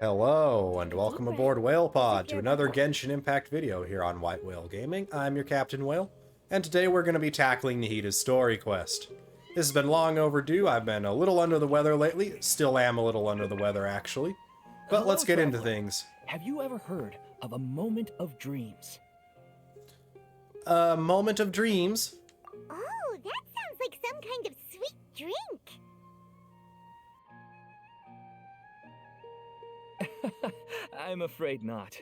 Hello, and welcome aboard Whale Pod to another Genshin Impact video here on White Whale Gaming. I'm your Captain Whale, and today we're going to be tackling Nahida's story quest. This has been long overdue. I've been a little under the weather lately. Still am a little under the weather, actually. But let's get into things. Have you ever heard of a moment of dreams? A moment of dreams? Oh, that sounds like some kind of sweet drink. I'm afraid not.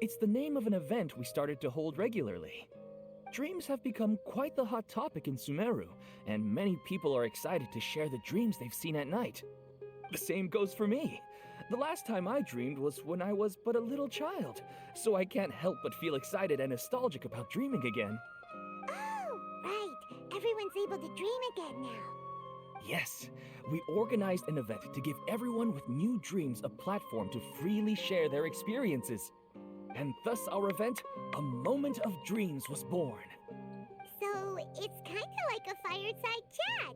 It's the name of an event we started to hold regularly. Dreams have become quite the hot topic in Sumeru, and many people are excited to share the dreams they've seen at night. The same goes for me. The last time I dreamed was when I was but a little child, so I can't help but feel excited and nostalgic about dreaming again. Oh, right. Everyone's able to dream again now. Yes, we organized an event to give everyone with new dreams a platform to freely share their experiences. And thus our event, A Moment of Dreams, was born. So, it's kind of like a fireside chat.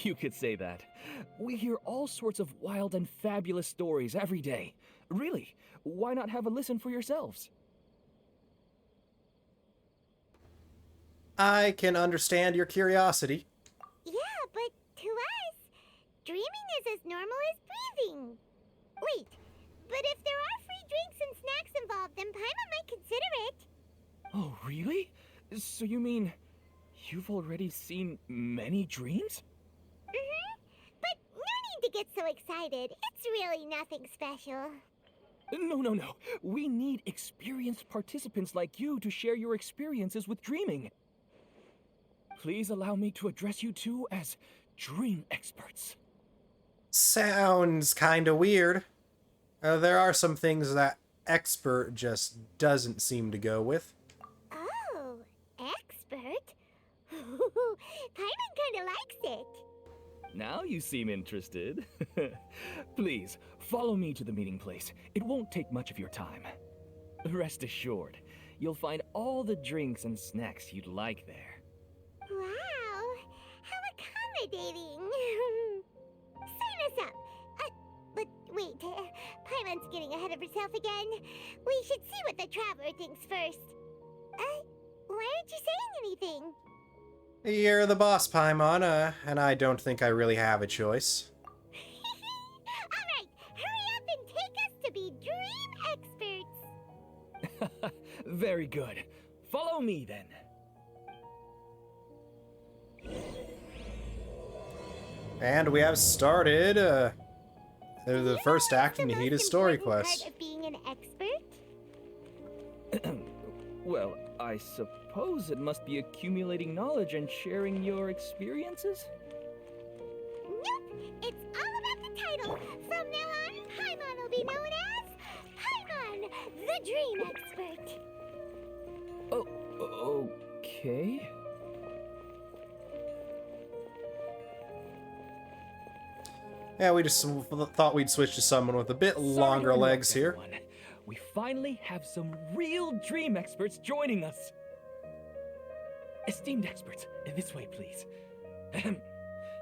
You could say that. We hear all sorts of wild and fabulous stories every day. Really, why not have a listen for yourselves? I can understand your curiosity. Yeah, but to us, dreaming is as normal as breathing. Wait, but if there are free drinks and snacks involved, then Paimon might consider it. Oh, really? So you mean you've already seen many dreams? But no need to get so excited. It's really nothing special. No. We need experienced participants like you to share your experiences with dreaming. Please allow me to address you two as dream experts. Sounds kinda weird. There are some things that expert just doesn't seem to go with. Oh, expert? Paimon kinda likes it. Now you seem interested. Please, follow me to the meeting place. It won't take much of your time. Rest assured, you'll find all the drinks and snacks you'd like there. Wow, how accommodating. Sign us up. But wait, Paimon's getting ahead of herself again. We should see what the traveler thinks first. Why aren't you saying anything? You're the boss, Paimon, and I don't think I really have a choice. Alright, hurry up and take us to be dream experts. Very good. Follow me then. And we have started the first act of Nahida's story quest. Part of being an expert? Well, I suppose it must be accumulating knowledge and sharing your experiences? Nope, it's all about the title. From now on, Paimon will be known as Paimon, the Dream Expert. Oh, okay. Yeah, we just thought we'd switch to someone with a bit longer legs here. Everyone. We finally have some real dream experts joining us. Esteemed experts, this way, please.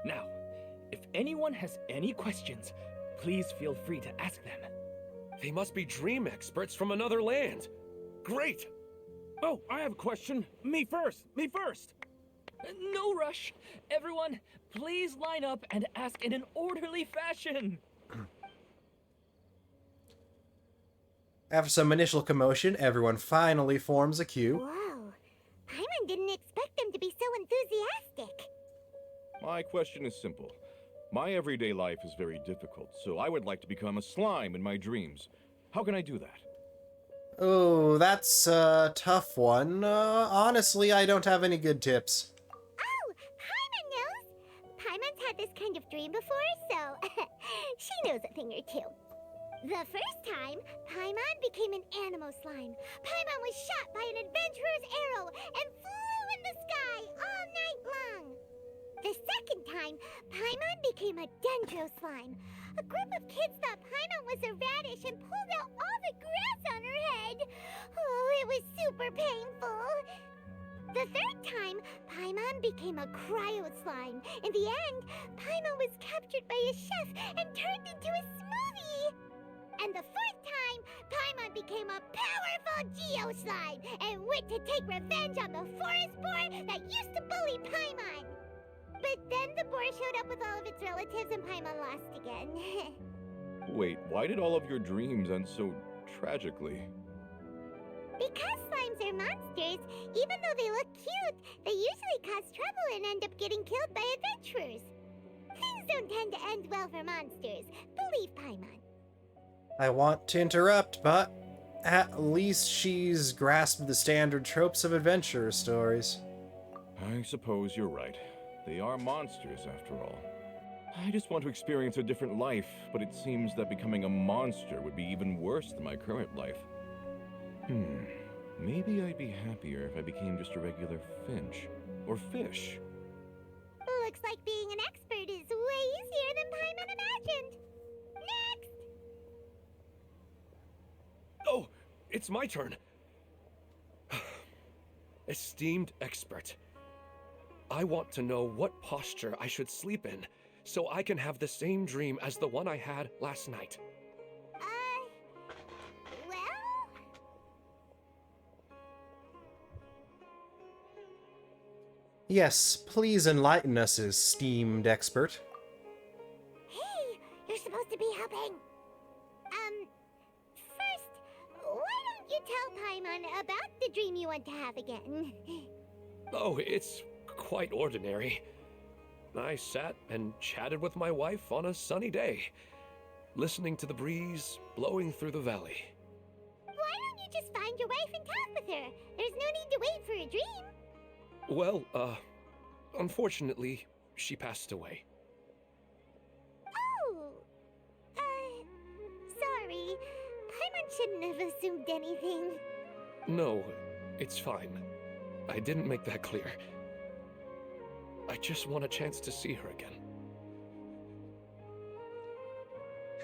Now, if anyone has any questions, please feel free to ask them. They must be dream experts from another land. Great! Oh, I have a question. Me first! No rush. Everyone, please line up and ask in an orderly fashion. After some initial commotion, everyone finally forms a queue. Whoa, Paimon didn't expect them to be so enthusiastic. My question is simple. My everyday life is very difficult, so I would like to become a slime in my dreams. How can I do that? Oh, that's a tough one. Honestly, I don't have any good tips. Oh, Paimon knows. Paimon's had this kind of dream before, so she knows a thing or two. The first time, Paimon became an animal slime. Paimon was shot by an adventurer's arrow and flew in the sky all night long. The second time, Paimon became a dendro slime. A group of kids thought Paimon was a radish and pulled out all the grass on her head. Oh, it was super painful. The third time, Paimon became a cryo slime. In the end, Paimon was captured by a chef and turned into a smoothie. And the fourth time, Paimon became a powerful Geo Slime and went to take revenge on the forest boar that used to bully Paimon. But then the boar showed up with all of its relatives and Paimon lost again. Wait, why did all of your dreams end so tragically? Because slimes are monsters, even though they look cute, they usually cause trouble and end up getting killed by adventurers. Things don't tend to end well for monsters. Believe Paimon. I want to interrupt, but at least she's grasped the standard tropes of adventure stories. I suppose you're right. They are monsters, after all. I just want to experience a different life, but it seems that becoming a monster would be even worse than my current life. Maybe I'd be happier if I became just a regular finch. Or fish. Looks like being an expert is way easier than Paimon imagined. Next! Oh, it's my turn. Esteemed expert, I want to know what posture I should sleep in so I can have the same dream as the one I had last night. Well? Yes, please enlighten us, esteemed expert. Hey, you're supposed to be helping. First, why don't you tell Paimon about the dream you want to have again? Oh, it's quite ordinary. I sat and chatted with my wife on a sunny day, listening to the breeze blowing through the valley. Why don't you just find your wife and talk with her? There's no need to wait for a dream. Well, unfortunately, she passed away. Oh, sorry. Paimon shouldn't have assumed anything. No, it's fine. I didn't make that clear. I just want a chance to see her again.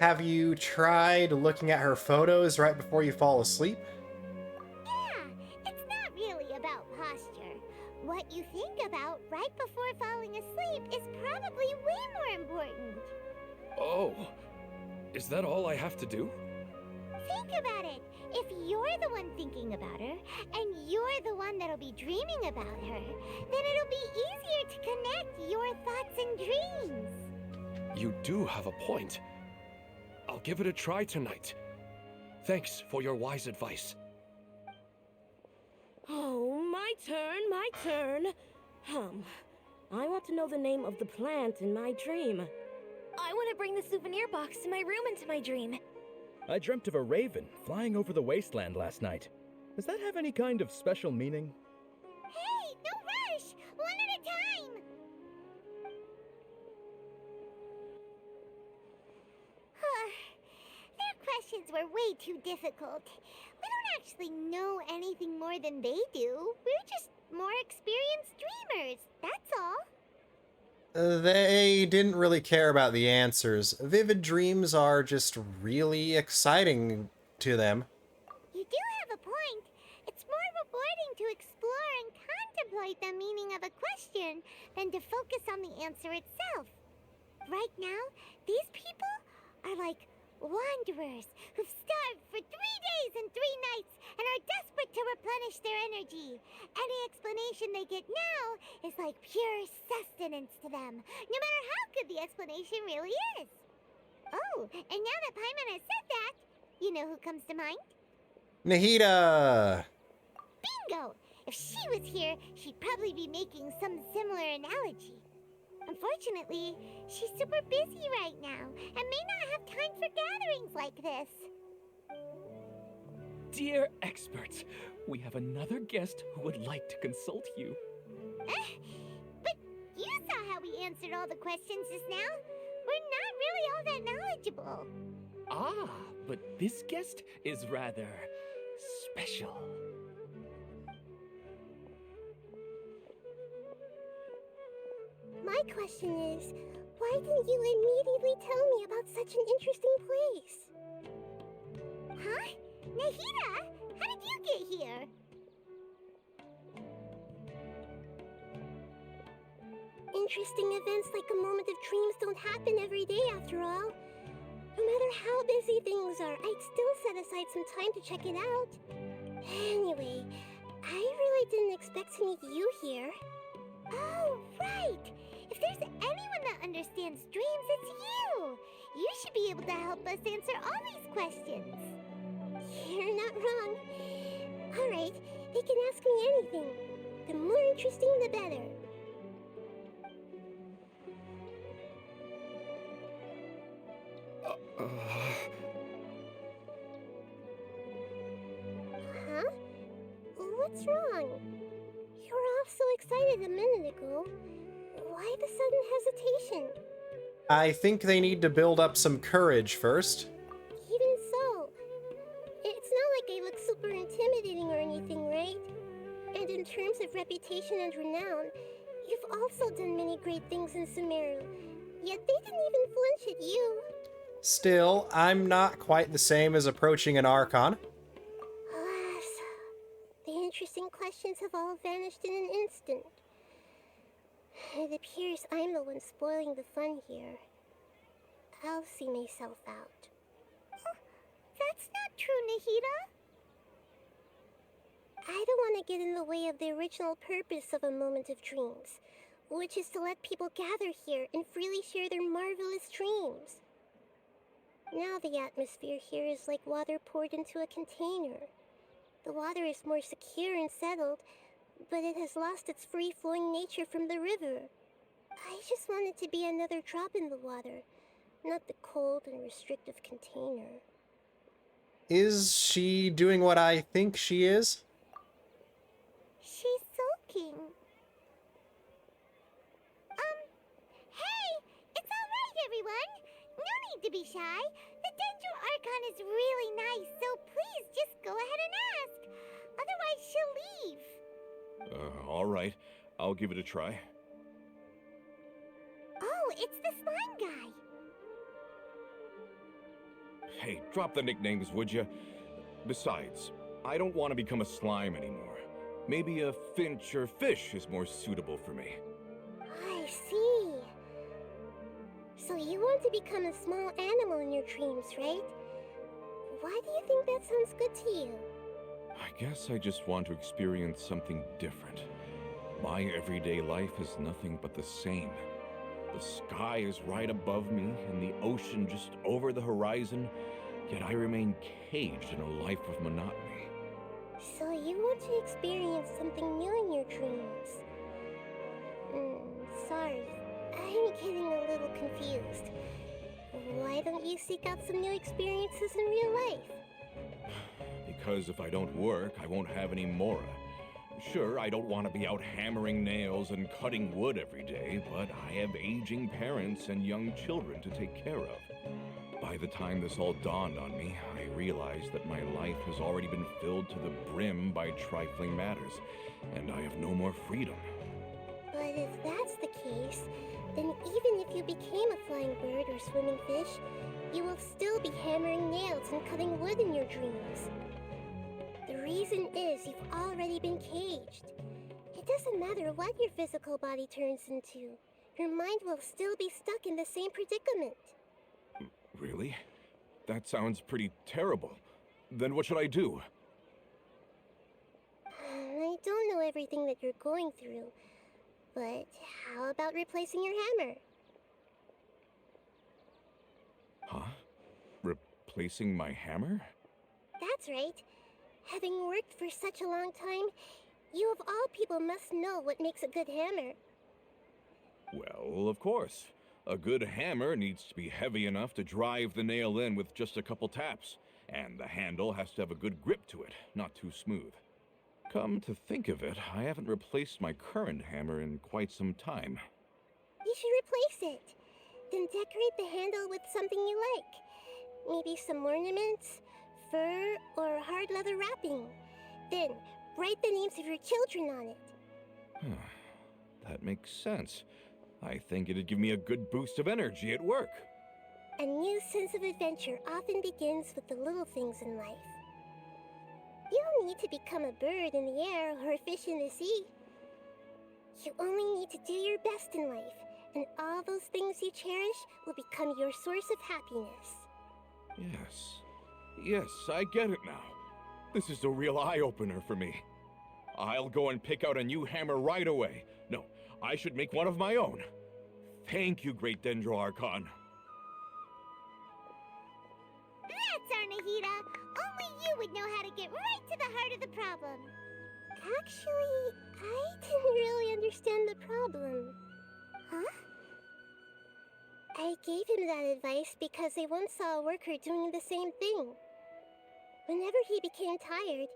Have you tried looking at her photos right before you fall asleep? Yeah, it's not really about posture. What you think about right before falling asleep is probably way more important. Oh, is that all I have to do? Think about it. If you're the one thinking about her, and you're the one that'll be dreaming about her, then it'll be easier to connect your thoughts and dreams. You do have a point. I'll give it a try tonight. Thanks for your wise advice. Oh, my turn. I want to know the name of the plant in my dream. I want to bring the souvenir box to my room into my dream. I dreamt of a raven flying over the wasteland last night. Does that have any kind of special meaning? Hey, no rush! One at a time! Their questions were way too difficult. We don't actually know anything more than they do. We're just more experienced dreamers, that's all. They didn't really care about the answers. Vivid dreams are just really exciting to them. You do have a point. It's more rewarding to explore and contemplate the meaning of a question than to focus on the answer itself. Right now, these people are like wanderers who've starved for 3 days and 3 nights and are desperate to replenish their energy. Any explanation they get now is like pure sustenance to them, no matter how good the explanation really is. Oh, and now that Paimon has said that, you know who comes to mind? Nahida! Bingo! If she was here, she'd probably be making some similar analogy. Unfortunately, she's super busy right now and may not have time for gatherings like this. Dear experts, we have another guest who would like to consult you. But you saw how we answered all the questions just now. We're not really all that knowledgeable. Ah, but this guest is rather special. My question is, why didn't you immediately tell me about such an interesting place? Huh? Nahida, how did you get here? Interesting events like a moment of dreams don't happen every day after all. No matter matter how busy things are, I'd still set aside some time to check it out. Anyway, I really didn't expect to meet you here. Oh, right! If there's anyone that understands dreams, it's you! You should be able to help us answer all these questions. You're not wrong. Alright, they can ask me anything. The more interesting, the better. Huh? What's wrong? You were all so excited a minute ago. Why the sudden hesitation? I think they need to build up some courage first. Even so, it's not like I look super intimidating or anything, right? And in terms of reputation and renown, you've also done many great things in Sumeru, yet they didn't even flinch at you. Still, I'm not quite the same as approaching an Archon. Alas, the interesting questions have all vanished in an instant. It appears I'm the one spoiling the fun here. I'll see myself out. That's not true, Nahida. I don't want to get in the way of the original purpose of a Moment of Dreams, which is to let people gather here and freely share their marvelous dreams. Now the atmosphere here is like water poured into a container. The water is more secure and settled, but it has lost its free-flowing nature from the river. I just want it to be another drop in the water, not the cold and restrictive container. Is she doing what I think she is? She's sulking. Hey! It's alright, everyone! No need to be shy. The Dendro Archon is really nice, so please just go ahead and ask. Otherwise, she'll leave. All right. I'll give it a try. Oh, it's the slime guy. Hey, drop the nicknames, would you? Besides, I don't want to become a slime anymore. Maybe a finch or fish is more suitable for me. I see. So you want to become a small animal in your dreams, right? Why do you think that sounds good to you? I guess I just want to experience something different. My everyday life is nothing but the same. The sky is right above me and the ocean just over the horizon, yet I remain caged in a life of monotony. So you want to experience something new in your dreams? Sorry, I'm getting a little confused. Why don't you seek out some new experiences in real life? Because if I don't work, I won't have any Mora. Sure, I don't want to be out hammering nails and cutting wood every day, but I have aging parents and young children to take care of. By the time this all dawned on me, I realized that my life has already been filled to the brim by trifling matters, and I have no more freedom. But if that's the case, then even if you became a flying bird or swimming fish, you will still be hammering nails and cutting wood in your dreams. The reason is you've already been caged. It doesn't matter what your physical body turns into. Your mind will still be stuck in the same predicament. Really? That sounds pretty terrible. Then what should I do? I don't know everything that you're going through, but how about replacing your hammer? Huh? Replacing my hammer? That's right. Having worked for such a long time, you of all people must know what makes a good hammer. Well, of course. A good hammer needs to be heavy enough to drive the nail in with just a couple taps, and the handle has to have a good grip to it, not too smooth. Come to think of it, I haven't replaced my current hammer in quite some time. You should replace it. Then decorate the handle with something you like. Maybe some ornaments, fur, or hard leather wrapping. Then write the names of your children on it. That makes sense. I think it'd give me a good boost of energy at work. A new sense of adventure often begins with the little things in life. You don't need to become a bird in the air or a fish in the sea. You only need to do your best in life, and all those things you cherish will become your source of happiness. Yes. Yes, I get it now. This is a real eye-opener for me. I'll go and pick out a new hammer right away. No, I should make one of my own. Thank you, Great Dendro Archon. That's our Nahida. Only you would know how to get right to the heart of the problem. Actually, I didn't really understand the problem. Huh? I gave him that advice because I once saw a worker doing the same thing. Whenever he became tired,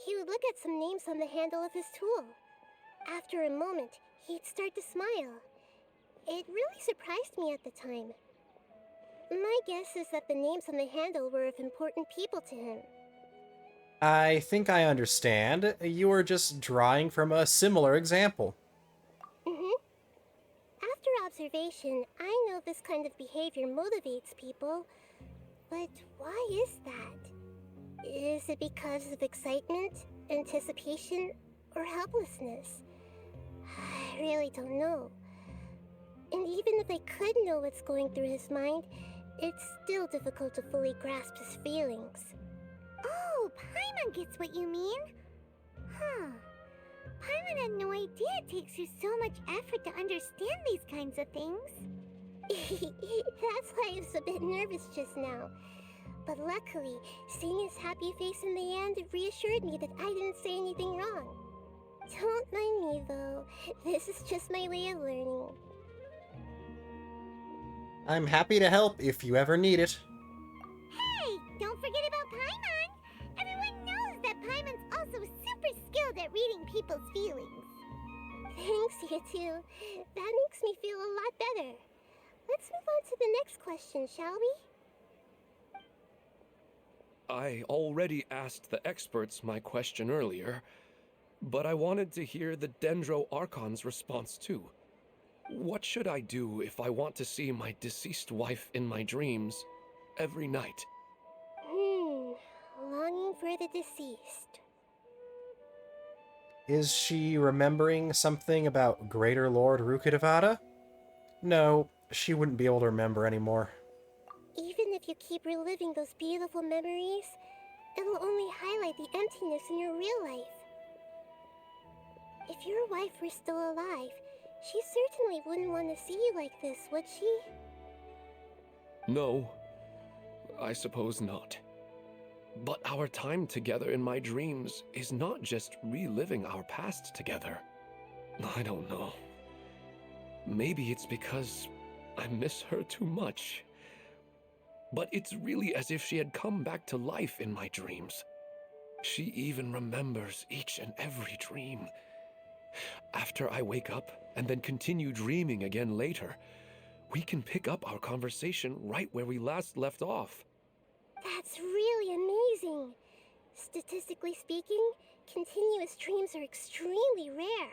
he would look at some names on the handle of his tool. After a moment, he'd start to smile. It really surprised me at the time. My guess is that the names on the handle were of important people to him. I think I understand. You were just drawing from a similar example. After observation, I know this kind of behavior motivates people. But why is that? Is it because of excitement, anticipation, or helplessness? I really don't know. And even if I could know what's going through his mind, it's still difficult to fully grasp his feelings. Oh, Paimon gets what you mean. Huh. Paimon had no idea it takes you so much effort to understand these kinds of things. That's why I was a bit nervous just now. But luckily, seeing his happy face in the end reassured me that I didn't say anything wrong. Don't mind me, though. This is just my way of learning. I'm happy to help if you ever need it. Hey, don't forget about Paimon! Everyone knows that Paimon's also super skilled at reading people's feelings. Thanks, you two. That makes me feel a lot better. Let's move on to the next question, shall we? I already asked the experts my question earlier, but I wanted to hear the Dendro Archon's response too. What should I do if I want to see my deceased wife in my dreams every night? Longing for the deceased. Is she remembering something about Greater Lord Rukkhadevata? No, she wouldn't be able to remember anymore. Even if you keep reliving those beautiful memories, it'll only highlight the emptiness in your real life. If your wife were still alive, she certainly wouldn't want to see you like this, would she? No, I suppose not. But our time together in my dreams is not just reliving our past together. I don't know. Maybe it's because I miss her too much. But it's really as if she had come back to life in my dreams. She even remembers each and every dream. After I wake up and then continue dreaming again later, we can pick up our conversation right where we last left off. That's really amazing. Statistically speaking, continuous dreams are extremely rare.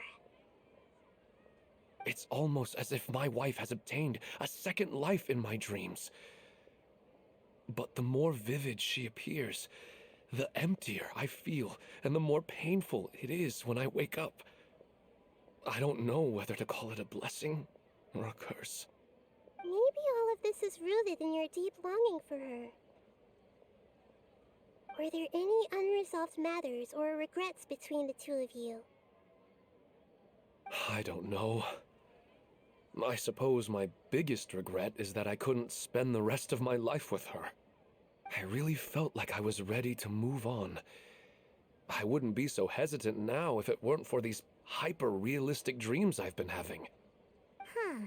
It's almost as if my wife has obtained a second life in my dreams. But the more vivid she appears, the emptier I feel, and the more painful it is when I wake up. I don't know whether to call it a blessing or a curse. Maybe all of this is rooted in your deep longing for her. Were there any unresolved matters or regrets between the two of you? I don't know. I suppose my biggest regret is that I couldn't spend the rest of my life with her. I really felt like I was ready to move on. I wouldn't be so hesitant now if it weren't for these hyper-realistic dreams I've been having. Huh.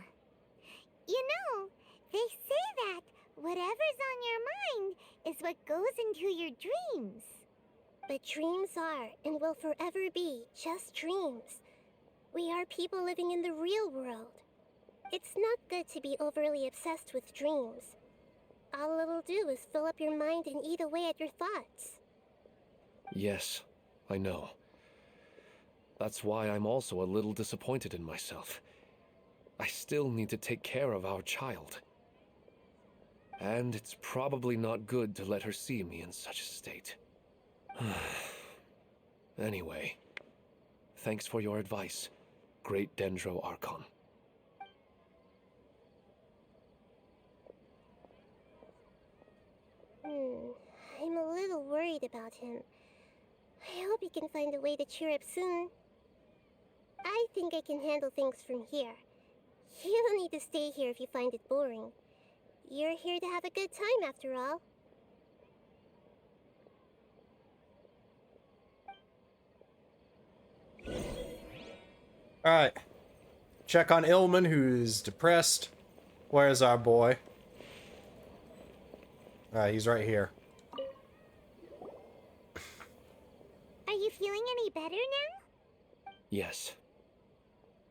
You know, they say that whatever's on your mind is what goes into your dreams. But dreams are, and will forever be, just dreams. We are people living in the real world. It's not good to be overly obsessed with dreams. All it'll do is fill up your mind and eat away at your thoughts. Yes, I know. That's why I'm also a little disappointed in myself. I still need to take care of our child. And it's probably not good to let her see me in such a state. Anyway, thanks for your advice, Great Dendro Archon. I'm a little worried about him. I hope he can find a way to cheer up soon. I think I can handle things from here. You don't need to stay here if you find it boring. You're here to have a good time after all. Alright. Check on Ilman, who's depressed. Where's our boy? Alright, he's right here. Are you feeling any better now? Yes.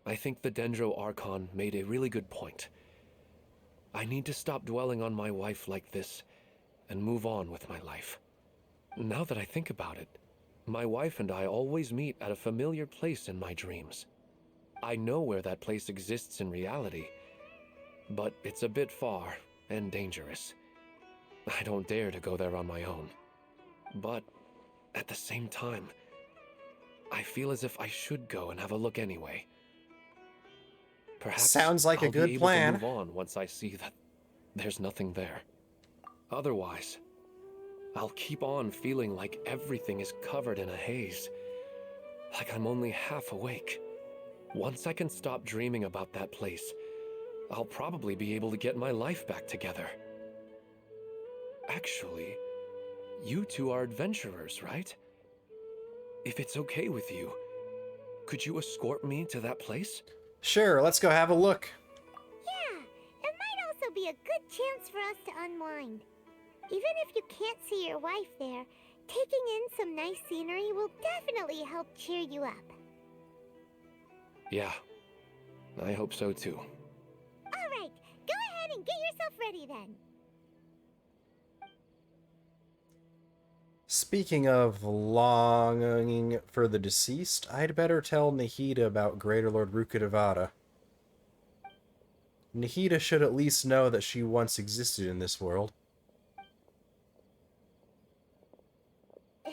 I think the Dendro Archon made a really good point. I need to stop dwelling on my wife like this and move on with my life. Now that I think about it, my wife and I always meet at a familiar place in my dreams. I know where that place exists in reality, but it's a bit far and dangerous. I don't dare to go there on my own. But at the same time, I feel as if I should go and have a look anyway. Perhaps sounds like I'll a good be able plan. to move on once I see that there's nothing there. Otherwise, I'll keep on feeling like everything is covered in a haze, like I'm only half awake. Once I can stop dreaming about that place, I'll probably be able to get my life back together. Actually, you two are adventurers, right? If it's okay with you, could you escort me to that place? Sure, let's go have a look. Yeah, it might also be a good chance for us to unwind. Even if you can't see your wife there, taking in some nice scenery will definitely help cheer you up. Yeah, I hope so too. Alright, go ahead and get yourself ready then. Speaking of longing for the deceased, I'd better tell Nahida about Greater Lord Rukkhadevata. Nahida should at least know that she once existed in this world. Are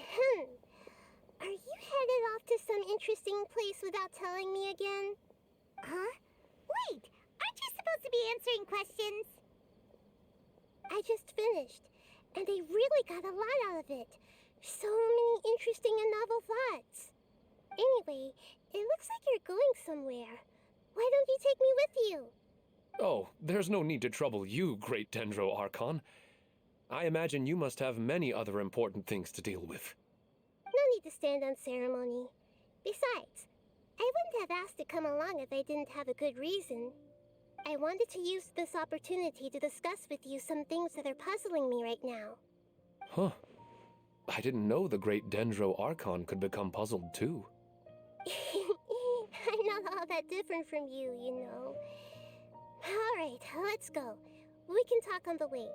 you headed off to some interesting place without telling me again? Huh? Wait, aren't you supposed to be answering questions? I just finished, and I really got a lot out of it. So many interesting and novel thoughts. Anyway, it looks like you're going somewhere. Why don't you take me with you? Oh, there's no need to trouble you, great Dendro Archon. I imagine you must have many other important things to deal with. No need to stand on ceremony. Besides, I wouldn't have asked to come along if I didn't have a good reason. I wanted to use this opportunity to discuss with you some things that are puzzling me right now. Huh. I didn't know the great Dendro Archon could become puzzled too. I'm not all that different from you, you know. Alright, let's go. We can talk on the way.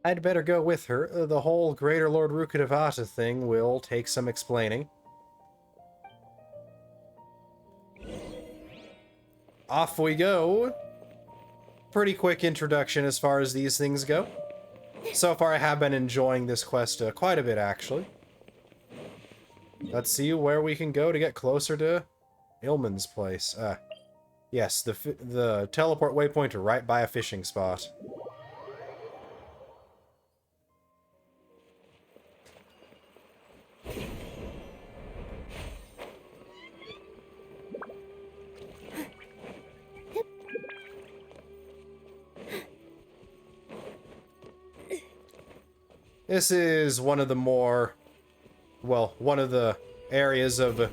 I'd better go with her. The whole Greater Lord Rukkhadevata thing will take some explaining. Off we go. Pretty quick introduction as far as these things go. So far I have been enjoying this quest quite a bit, actually. Let's see where we can go to get closer to Ilman's place. Yes, the teleport waypoint are right by a fishing spot. This is one of the more, well, one of the areas of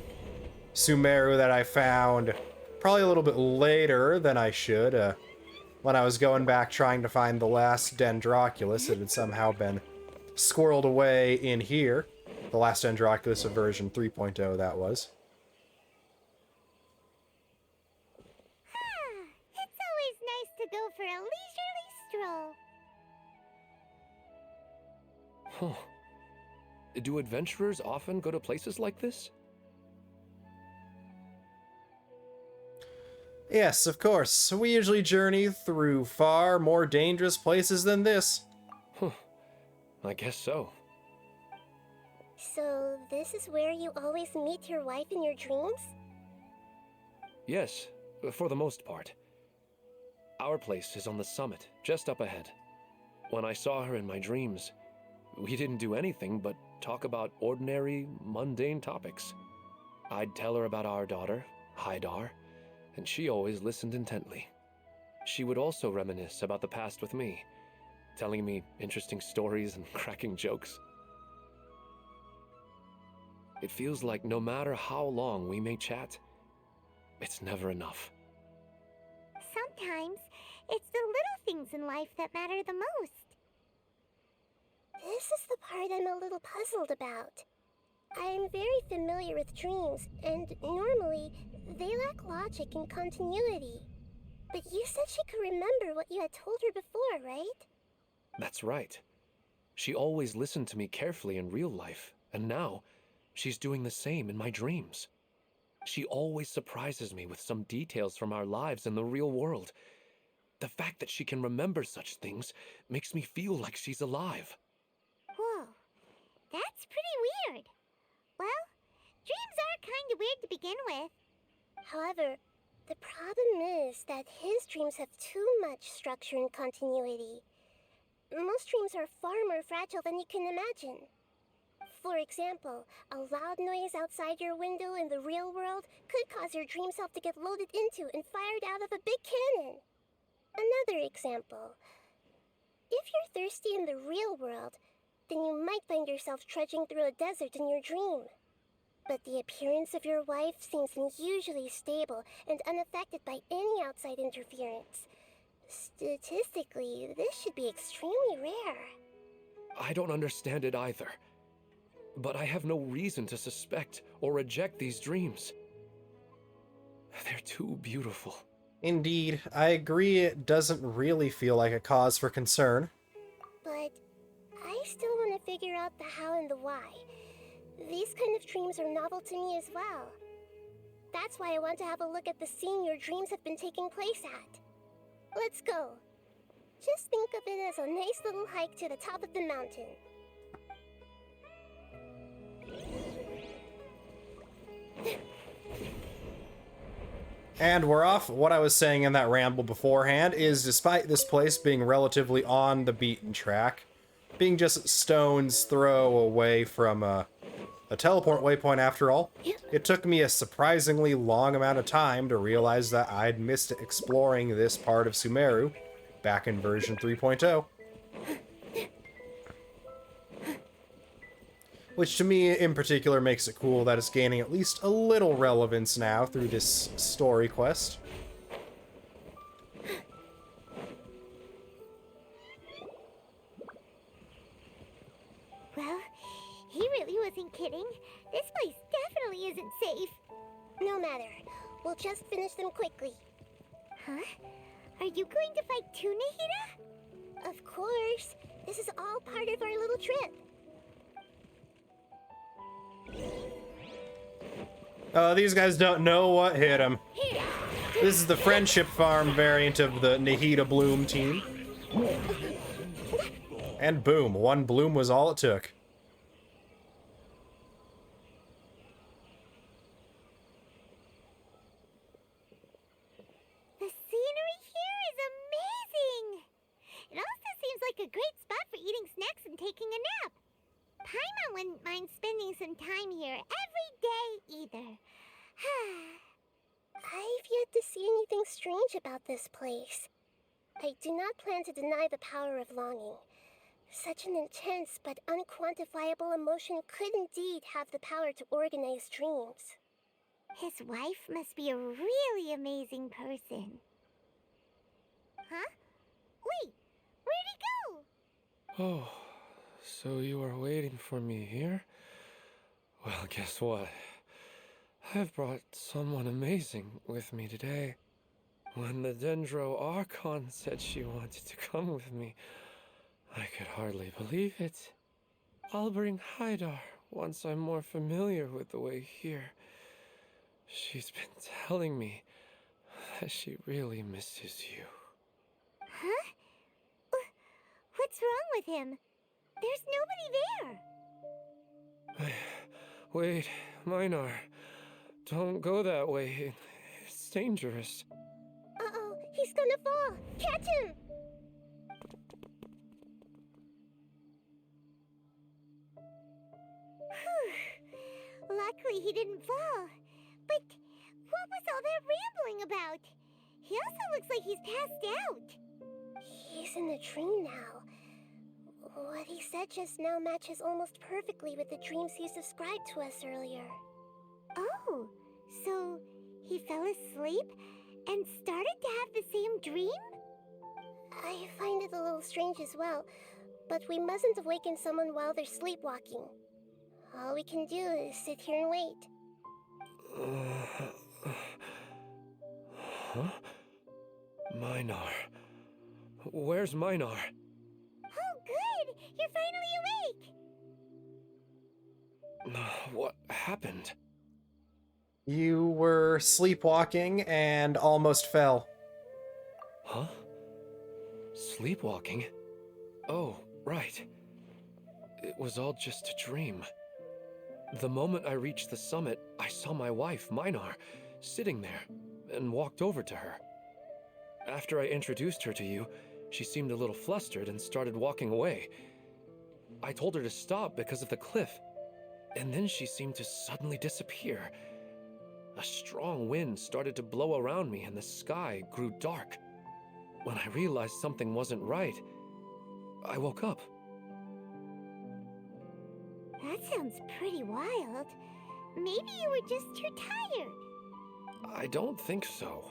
Sumeru that I found probably a little bit later than I should. When I was going back trying to find the last Dendroculus, it had somehow been squirreled away in here. The last Dendroculus of version 3.0, that was. It's always nice to go for a leisurely stroll. Huh. Do adventurers often go to places like this? Yes, of course. We usually journey through far more dangerous places than this. Huh. I guess so. So, this is where you always meet your wife in your dreams? Yes, for the most part. Our place is on the summit, just up ahead. When I saw her in my dreams, we didn't do anything but talk about ordinary, mundane topics. I'd tell her about our daughter, Haidar, and she always listened intently. She would also reminisce about the past with me, telling me interesting stories and cracking jokes. It feels like no matter how long we may chat, it's never enough. Sometimes it's the little things in life that matter the most. This is the part I'm a little puzzled about. I'm very familiar with dreams, and normally they lack logic and continuity. But you said she could remember what you had told her before, right? That's right. She always listened to me carefully in real life, and now she's doing the same in my dreams. She always surprises me with some details from our lives in the real world. The fact that she can remember such things makes me feel like she's alive. Whoa, that's pretty weird. Well, dreams are kind of weird to begin with. However, the problem is that his dreams have too much structure and continuity. Most dreams are far more fragile than you can imagine. For example, a loud noise outside your window in the real world could cause your dream self to get loaded into and fired out of a big cannon. Another example. If you're thirsty in the real world, then you might find yourself trudging through a desert in your dream. But the appearance of your wife seems unusually stable and unaffected by any outside interference. Statistically, this should be extremely rare. I don't understand it either. But I have no reason to suspect or reject these dreams. They're too beautiful. Indeed, I agree it doesn't really feel like a cause for concern. But I still want to figure out the how and the why. These kind of dreams are novel to me as well. That's why I want to have a look at the scene your dreams have been taking place at. Let's go. Just think of it as a nice little hike to the top of the mountain. And we're off. What I was saying in that ramble beforehand is, despite this place being relatively on the beaten track, being just a stone's throw away from a teleport waypoint after all, it took me a surprisingly long amount of time to realize that I'd missed exploring this part of Sumeru back in version 3.0. Which to me in particular makes it cool that it's gaining at least a little relevance now through this story quest. Well, he really wasn't kidding. This place definitely isn't safe. No matter. We'll just finish them quickly. Huh? Are you going to fight too, Nahida? Of course. This is all part of our little trip. These guys don't know what hit them. This is the Friendship Farm variant of the Nahida Bloom team. And boom, one bloom was all it took. The scenery here is amazing! It also seems like a great spot for eating snacks and taking a nap. Paimon wouldn't mind spending some time here every day either. I've yet to see anything strange about this place. I do not plan to deny the power of longing. Such an intense but unquantifiable emotion could indeed have the power to organize dreams. His wife must be a really amazing person. Huh? Wait, where'd he go? Oh, so you are waiting for me here? Well, guess what? I've brought someone amazing with me today. When the Dendro Archon said she wanted to come with me, I could hardly believe it. I'll bring Haidar once I'm more familiar with the way here. She's been telling me that she really misses you. Huh? What's wrong with him? There's nobody there. Wait, Minar. Don't go that way. It's dangerous. Uh-oh, he's gonna fall! Catch him! Luckily, he didn't fall. But what was all that rambling about? He also looks like he's passed out. He's in a dream now. What he said just now matches almost perfectly with the dreams he's described to us earlier. Oh, so he fell asleep and started to have the same dream? I find it a little strange as well, but we mustn't awaken someone while they're sleepwalking. All we can do is sit here and wait. Huh? Minar. Where's Minar? Oh, good! You're finally awake! What happened? You were sleepwalking and almost fell. Huh? Sleepwalking? Oh, right. It was all just a dream. The moment I reached the summit, I saw my wife, Minar, sitting there, and walked over to her. After I introduced her to you, she seemed a little flustered and started walking away. I told her to stop because of the cliff, and then she seemed to suddenly disappear. A strong wind started to blow around me and the sky grew dark. When I realized something wasn't right, I woke up. That sounds pretty wild. Maybe you were just too tired. I don't think so.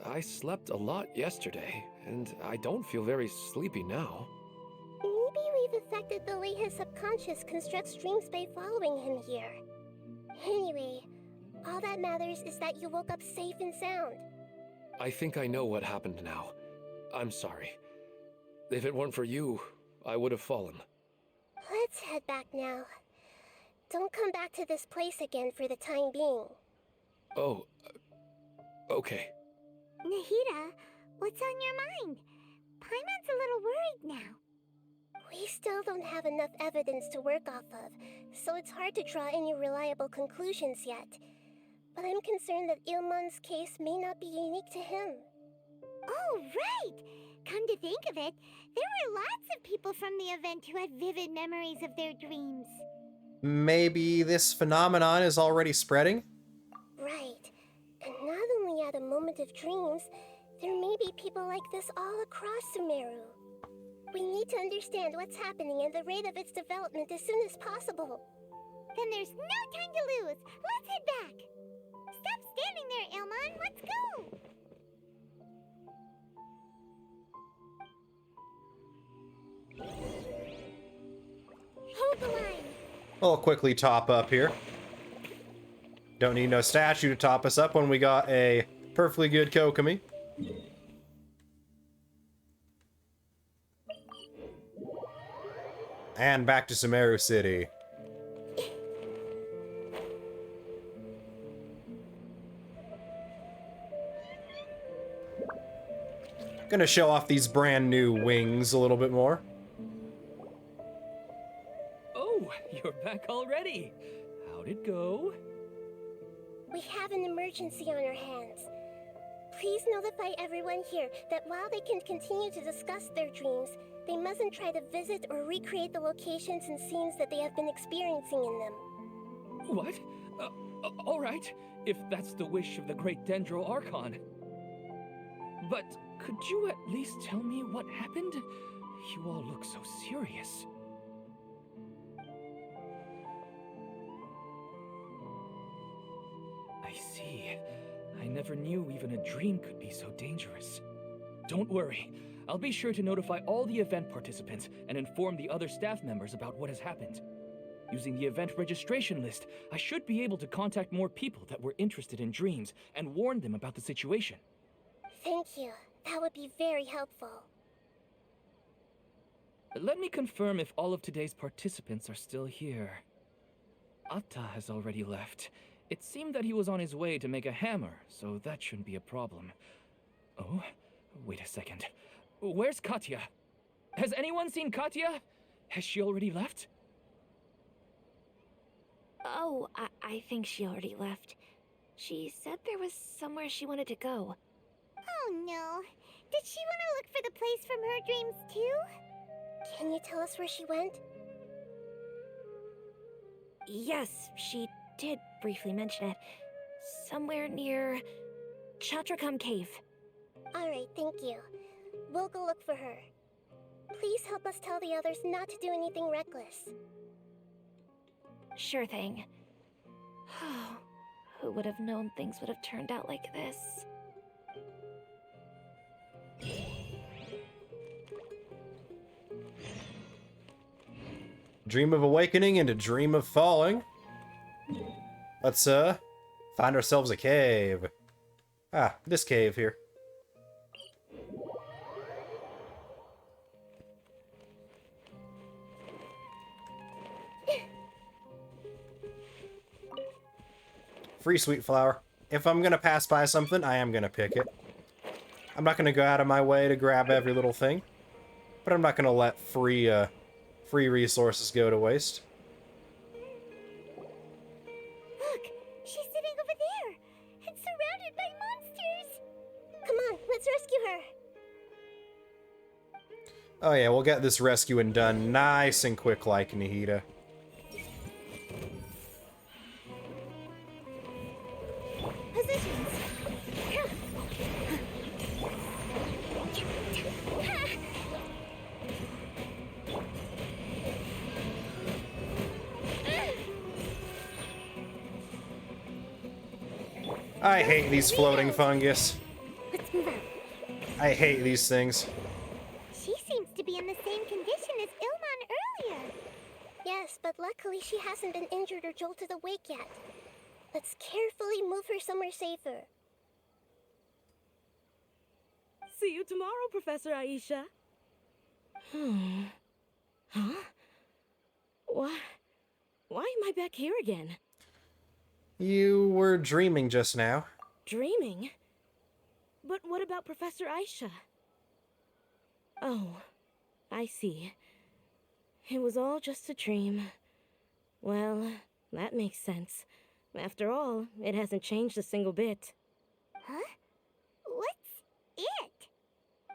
I slept a lot yesterday, and I don't feel very sleepy now. Maybe we've affected the way his subconscious constructs dreams by following him here. Anyway, all that matters is that you woke up safe and sound. I think I know what happened now. I'm sorry. If it weren't for you, I would have fallen. Let's head back now. Don't come back to this place again for the time being. Oh, okay. Nahida, what's on your mind? Paimon's a little worried now. We still don't have enough evidence to work off of, so it's hard to draw any reliable conclusions yet. But I'm concerned that Ilmon's case may not be unique to him. Oh, right! Come to think of it, there were lots of people from the event who had vivid memories of their dreams. Maybe this phenomenon is already spreading? Right. And not only at a moment of dreams, there may be people like this all across Sumeru. We need to understand what's happening and the rate of its development as soon as possible. Then there's no time to lose. Let's head back. Stop standing there, Ilmon. Let's go. Hold the line. I'll quickly top up here. Don't need no statue to top us up when we got a perfectly good Kokomi. And back to Sumeru City. Gonna show off these brand new wings a little bit more. Oh, you're back already. How'd it go? We have an emergency on our hands. Please notify everyone here that while they can continue to discuss their dreams, they mustn't try to visit or recreate the locations and scenes that they have been experiencing in them. What? All right, if that's the wish of the great Dendro Archon. But could you at least tell me what happened? You all look so serious. I see. I never knew even a dream could be so dangerous. Don't worry. I'll be sure to notify all the event participants and inform the other staff members about what has happened. Using the event registration list, I should be able to contact more people that were interested in dreams and warn them about the situation. Thank you. That would be very helpful. Let me confirm if all of today's participants are still here. Atta has already left. It seemed that he was on his way to make a hammer, so that shouldn't be a problem. Oh, wait a second. Where's Katya? Has anyone seen Katya? Has she already left? Oh, I think she already left. She said there was somewhere she wanted to go. Oh no. Did she want to look for the place from her dreams too? Can you tell us where she went? Yes, she did briefly mention it. Somewhere near Chatrakam Cave. Alright, thank you. We'll go look for her. Please help us tell the others not to do anything reckless. Sure thing. Who would have known things would have turned out like this? Dream of awakening into dream of falling. Let's, find ourselves a cave. Ah, this cave here. Free sweet flower. If I'm gonna pass by something, I am gonna pick it. I'm not gonna go out of my way to grab every little thing, but I'm not gonna let free resources go to waste. Look, she's sitting over there and surrounded by monsters. Come on, let's rescue her. Oh yeah, we'll get this rescuing done nice and quick like Nahida. Positions. I hate these floating fungus. Let's move out. I hate these things. She seems to be in the same condition as Ilman earlier. Yes, but luckily she hasn't been injured or jolted awake yet. Let's carefully move her somewhere safer. See you tomorrow, Professor Aisha. Huh? Why am I back here again? You were dreaming just now. Dreaming? But what about Professor Aisha? Oh, I see. It was all just a dream. Well, that makes sense. After all, it hasn't changed a single bit. Huh? What's it?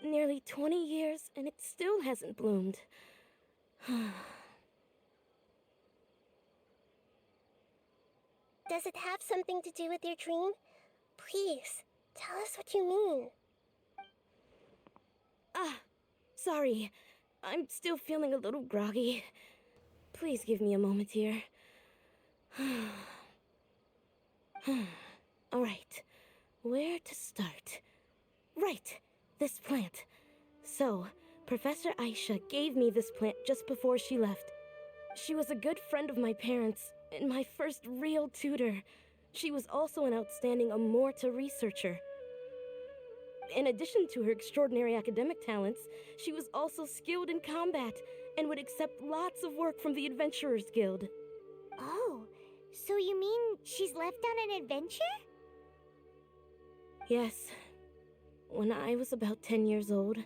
Nearly 20 years, and it still hasn't bloomed. Does it have something to do with your dream? Please, tell us what you mean. Sorry. I'm still feeling a little groggy. Please give me a moment here. Alright, where to start? Right, this plant. So, Professor Aisha gave me this plant just before she left. She was a good friend of my parents, and my first real tutor. She was also an outstanding Amorta researcher. In addition to her extraordinary academic talents, she was also skilled in combat and would accept lots of work from the Adventurers Guild. Oh, so you mean she's left on an adventure? Yes. When I was about 10 years old,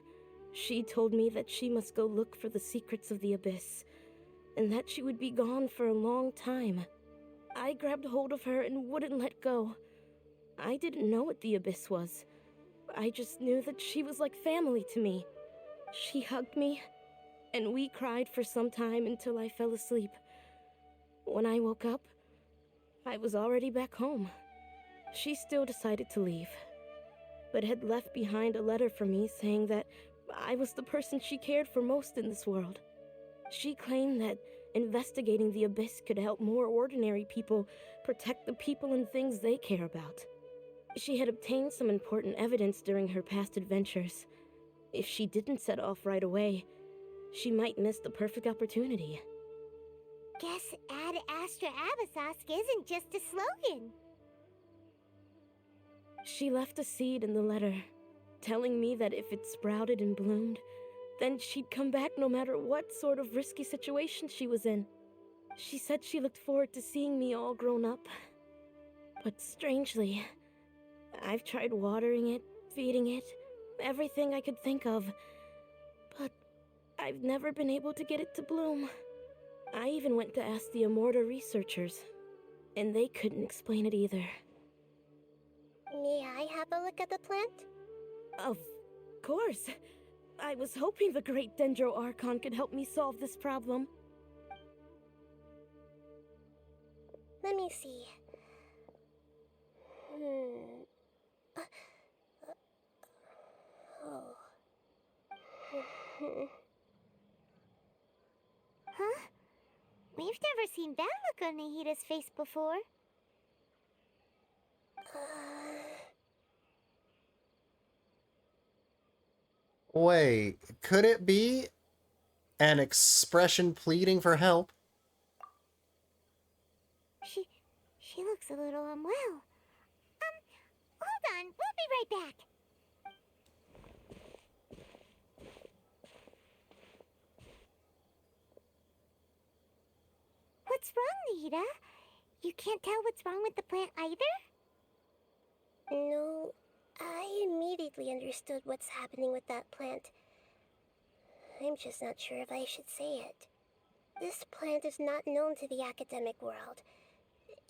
she told me that she must go look for the secrets of the Abyss, and that she would be gone for a long time. I grabbed hold of her and wouldn't let go. I didn't know what the Abyss was. I just knew that she was like family to me. She hugged me, and we cried for some time until I fell asleep. When I woke up, I was already back home. She still decided to leave, but had left behind a letter for me saying that I was the person she cared for most in this world. She claimed that investigating the Abyss could help more ordinary people protect the people and things they care about. She had obtained some important evidence during her past adventures. If she didn't set off right away, she might miss the perfect opportunity. Guess Ad Astra Abyssosque isn't just a slogan. She left a seed in the letter, telling me that if it sprouted and bloomed, then she'd come back no matter what sort of risky situation she was in. She said she looked forward to seeing me all grown up. But strangely, I've tried watering it, feeding it, everything I could think of, but I've never been able to get it to bloom. I even went to ask the Amorta researchers, and they couldn't explain it either. May I have a look at the plant? Of course. I was hoping the great Dendro Archon could help me solve this problem. Let me see. Oh. Huh? We've never seen that look on Nahida's face before. Wait, could it be an expression pleading for help? She looks a little unwell. Hold on, we'll be right back. What's wrong, Nahida? You can't tell what's wrong with the plant either? No, I immediately understood what's happening with that plant. I'm just not sure if I should say it. This plant is not known to the academic world.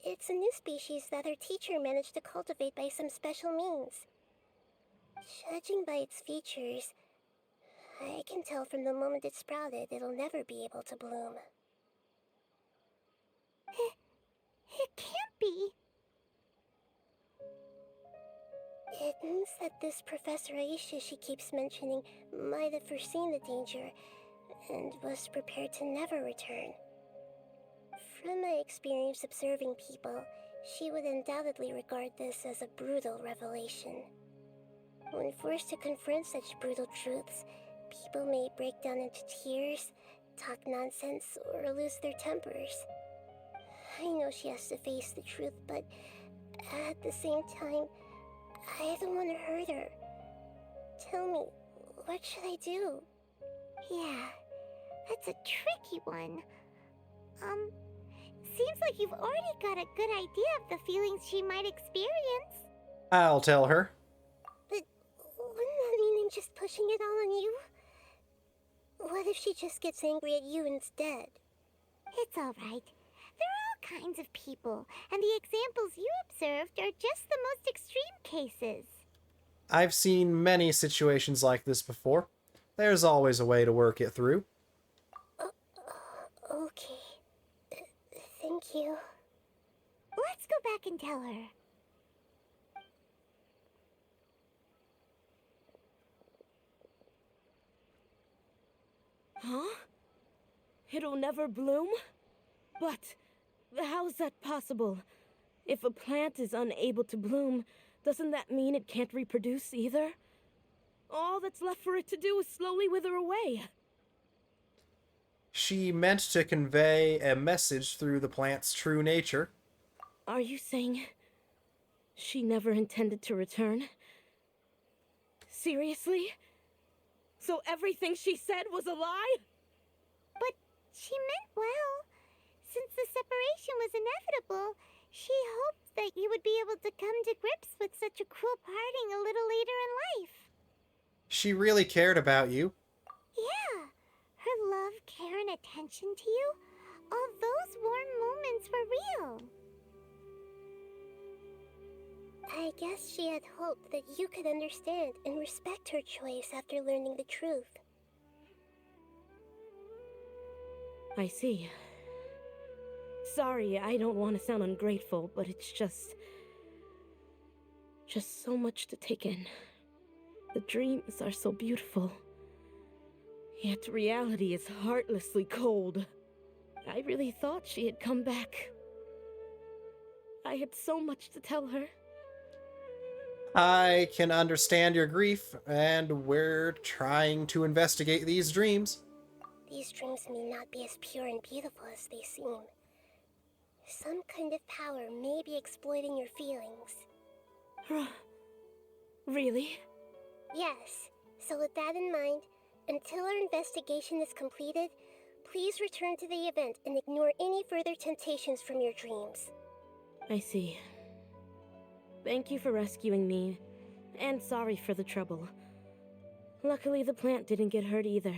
It's a new species that our teacher managed to cultivate by some special means. Judging by its features, I can tell from the moment it sprouted it'll never be able to bloom. It can't be. It means that this Professor Aisha she keeps mentioning might have foreseen the danger and was prepared to never return. From my experience observing people, she would undoubtedly regard this as a brutal revelation. When forced to confront such brutal truths, people may break down into tears, talk nonsense, or lose their tempers. I know she has to face the truth, but at the same time, I don't want to hurt her. Tell me, what should I do? Yeah, that's a tricky one. Seems like you've already got a good idea of the feelings she might experience. I'll tell her. But wouldn't that mean I'm just pushing it all on you? What if she just gets angry at you instead? It's all right. There are all kinds of people, and the examples you observed are just the most extreme cases. I've seen many situations like this before. There's always a way to work it through. Okay. Thank you. Let's go back and tell her. Huh? It'll never bloom? But how's that possible? If a plant is unable to bloom, doesn't that mean it can't reproduce either? All that's left for it to do is slowly wither away. She meant to convey a message through the plant's true nature. Are you saying she never intended to return? Seriously? So everything she said was a lie? But she meant well. Since the separation was inevitable, she hoped that you would be able to come to grips with such a cruel parting a little later in life. She really cared about you. Yeah, her love, care, and attention to you, all those warm moments were real. I guess she had hoped that you could understand and respect her choice after learning the truth. I see. Sorry, I don't want to sound ungrateful, but it's just so much to take in. The dreams are so beautiful, yet reality is heartlessly cold. I really thought she had come back. I had so much to tell her. I can understand your grief, and we're trying to investigate these dreams. These dreams may not be as pure and beautiful as they seem. Some kind of power may be exploiting your feelings. Really? Yes. So with that in mind, until our investigation is completed, please return to the event and ignore any further temptations from your dreams. I see. Thank you for rescuing me, and sorry for the trouble. Luckily, the plant didn't get hurt either.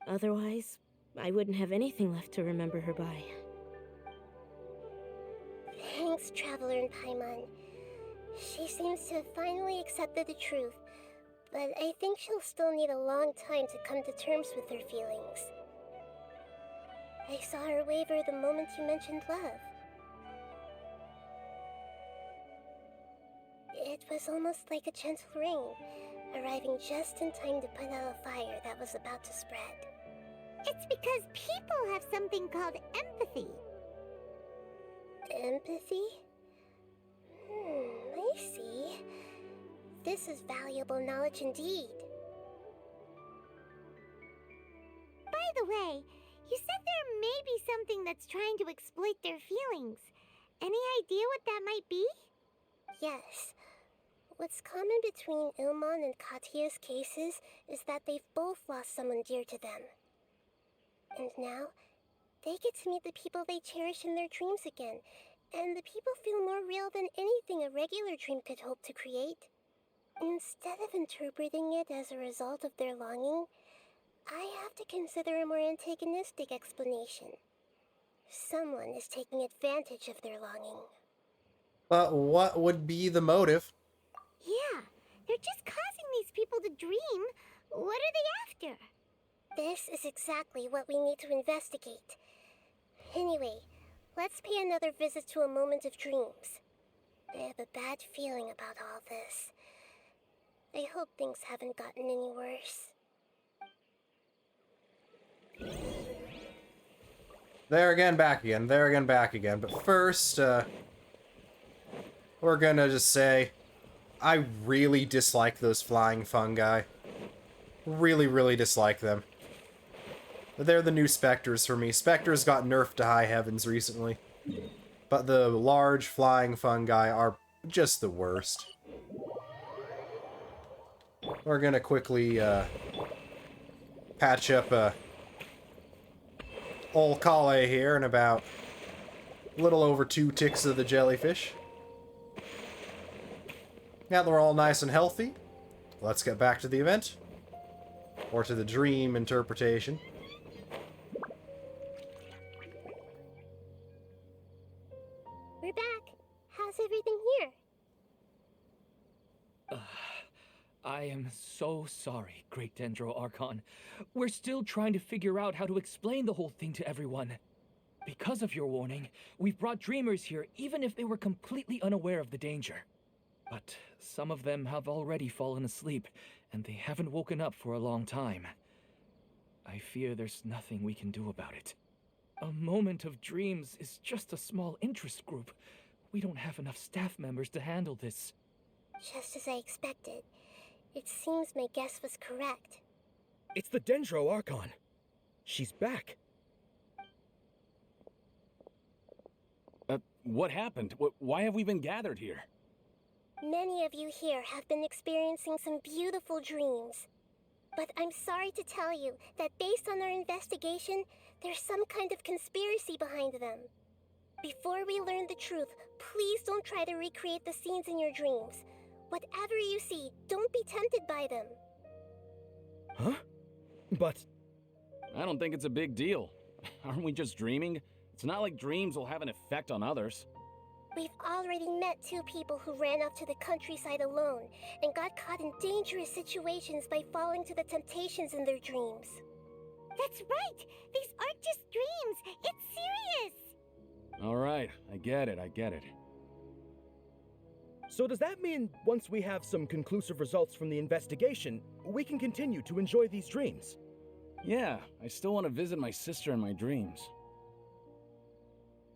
Otherwise, I wouldn't have anything left to remember her by. Thanks, Traveler and Paimon. She seems to have finally accepted the truth, but I think she'll still need a long time to come to terms with her feelings. I saw her waver the moment you mentioned love. was almost like a gentle rain, arriving just in time to put out a fire that was about to spread. It's because people have something called empathy. Empathy? I see. This is valuable knowledge indeed. By the way, you said there may be something that's trying to exploit their feelings. Any idea what that might be? Yes. What's common between Ilmon and Katya's cases is that they've both lost someone dear to them. And now, they get to meet the people they cherish in their dreams again, and the people feel more real than anything a regular dream could hope to create. Instead of interpreting it as a result of their longing, I have to consider a more antagonistic explanation. Someone is taking advantage of their longing. But what would be the motive? Yeah, they're just causing these people to dream. What are they after? This is exactly what we need to investigate. Anyway, let's pay another visit to a moment of dreams. I have a bad feeling about all this. I hope things haven't gotten any worse. There again, back again. There again, back again. But first, we're gonna just say, I really dislike those flying fungi. Really, really dislike them. They're the new specters for me. Specters got nerfed to high heavens recently. But the large flying fungi are just the worst. We're gonna quickly, patch up, old Kale here in about a little over 2 ticks of the jellyfish. Now that we're all nice and healthy, let's get back to the event. Or to the dream interpretation. We're back. How's everything here? I am so sorry, Great Dendro Archon. We're still trying to figure out how to explain the whole thing to everyone. Because of your warning, we've brought dreamers here even if they were completely unaware of the danger. But some of them have already fallen asleep, and they haven't woken up for a long time. I fear there's nothing we can do about it. A moment of dreams is just a small interest group. We don't have enough staff members to handle this. Just as I expected. It seems my guess was correct. It's the Dendro Archon. She's back. What happened? Why have we been gathered here? Many of you here have been experiencing some beautiful dreams. But I'm sorry to tell you that based on our investigation, there's some kind of conspiracy behind them. Before we learn the truth, please don't try to recreate the scenes in your dreams. Whatever you see, don't be tempted by them. Huh? But... I don't think it's a big deal. Aren't we just dreaming? It's not like dreams will have an effect on others. We've already met 2 people who ran off to the countryside alone and got caught in dangerous situations by falling to the temptations in their dreams. That's right! These aren't just dreams! It's serious! Alright, I get it. So does that mean once we have some conclusive results from the investigation, we can continue to enjoy these dreams? Yeah, I still want to visit my sister in my dreams.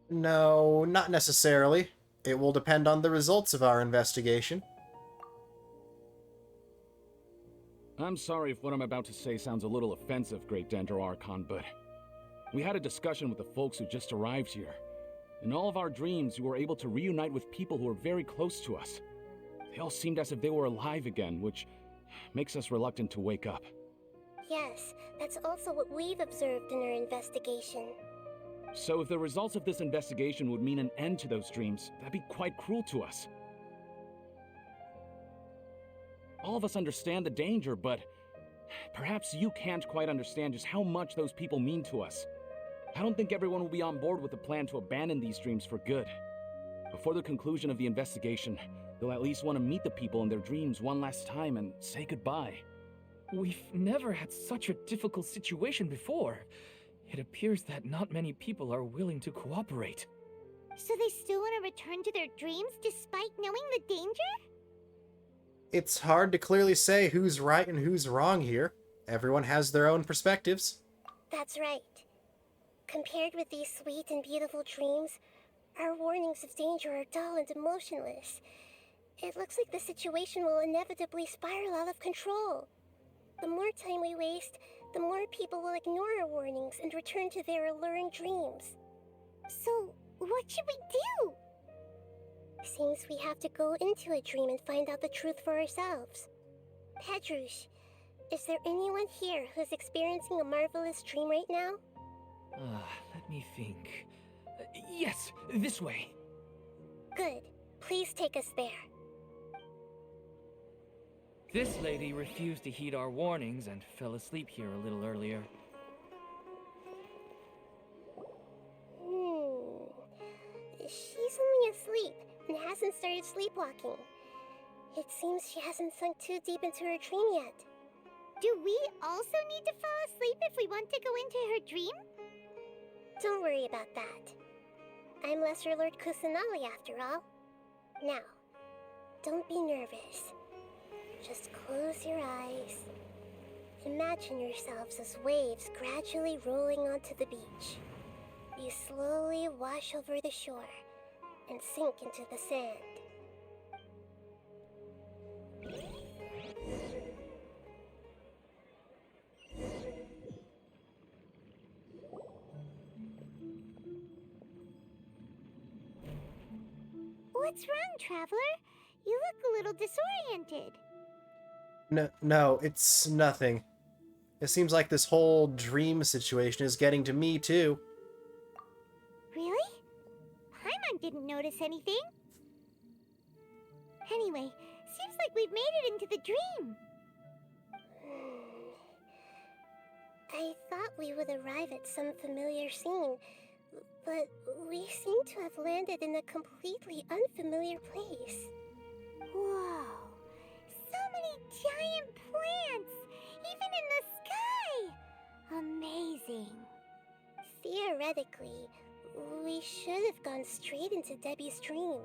No, not necessarily. It will depend on the results of our investigation. I'm sorry if what I'm about to say sounds a little offensive, Great Dendro Archon, but we had a discussion with the folks who just arrived here. In all of our dreams, we were able to reunite with people who were very close to us. They all seemed as if they were alive again, which makes us reluctant to wake up. Yes, that's also what we've observed in our investigation. So if the results of this investigation would mean an end to those dreams, that'd be quite cruel to us. All of us understand the danger, but perhaps you can't quite understand just how much those people mean to us. I don't think everyone will be on board with the plan to abandon these dreams for good. Before the conclusion of the investigation, they'll at least want to meet the people in their dreams one last time and say goodbye. We've never had such a difficult situation before. It appears that not many people are willing to cooperate. So they still want to return to their dreams despite knowing the danger? It's hard to clearly say who's right and who's wrong here. Everyone has their own perspectives. That's right. Compared with these sweet and beautiful dreams, our warnings of danger are dull and emotionless. It looks like the situation will inevitably spiral out of control. The more time we waste, the more people will ignore our warnings and return to their alluring dreams. So, what should we do? Seems we have to go into a dream and find out the truth for ourselves. Pedrush, is there anyone here who's experiencing a marvelous dream right now? Let me think. Yes, this way. Good. Please take us there. This lady refused to heed our warnings and fell asleep here a little earlier. She's only asleep and hasn't started sleepwalking. It seems she hasn't sunk too deep into her dream yet. Do we also need to fall asleep if we want to go into her dream? Don't worry about that. I'm Lesser Lord Kusanali after all. Now, don't be nervous. Just close your eyes. Imagine yourselves as waves gradually rolling onto the beach. You slowly wash over the shore and sink into the sand. What's wrong, Traveler? You look a little disoriented. No, it's nothing. It seems like this whole dream situation is getting to me, too. Really? Paimon didn't notice anything. Anyway, seems like we've made it into the dream. I thought we would arrive at some familiar scene, but we seem to have landed in a completely unfamiliar place. Whoa! So many giant plants! Even in the sky! Amazing. Theoretically, we should have gone straight into Debbie's dream.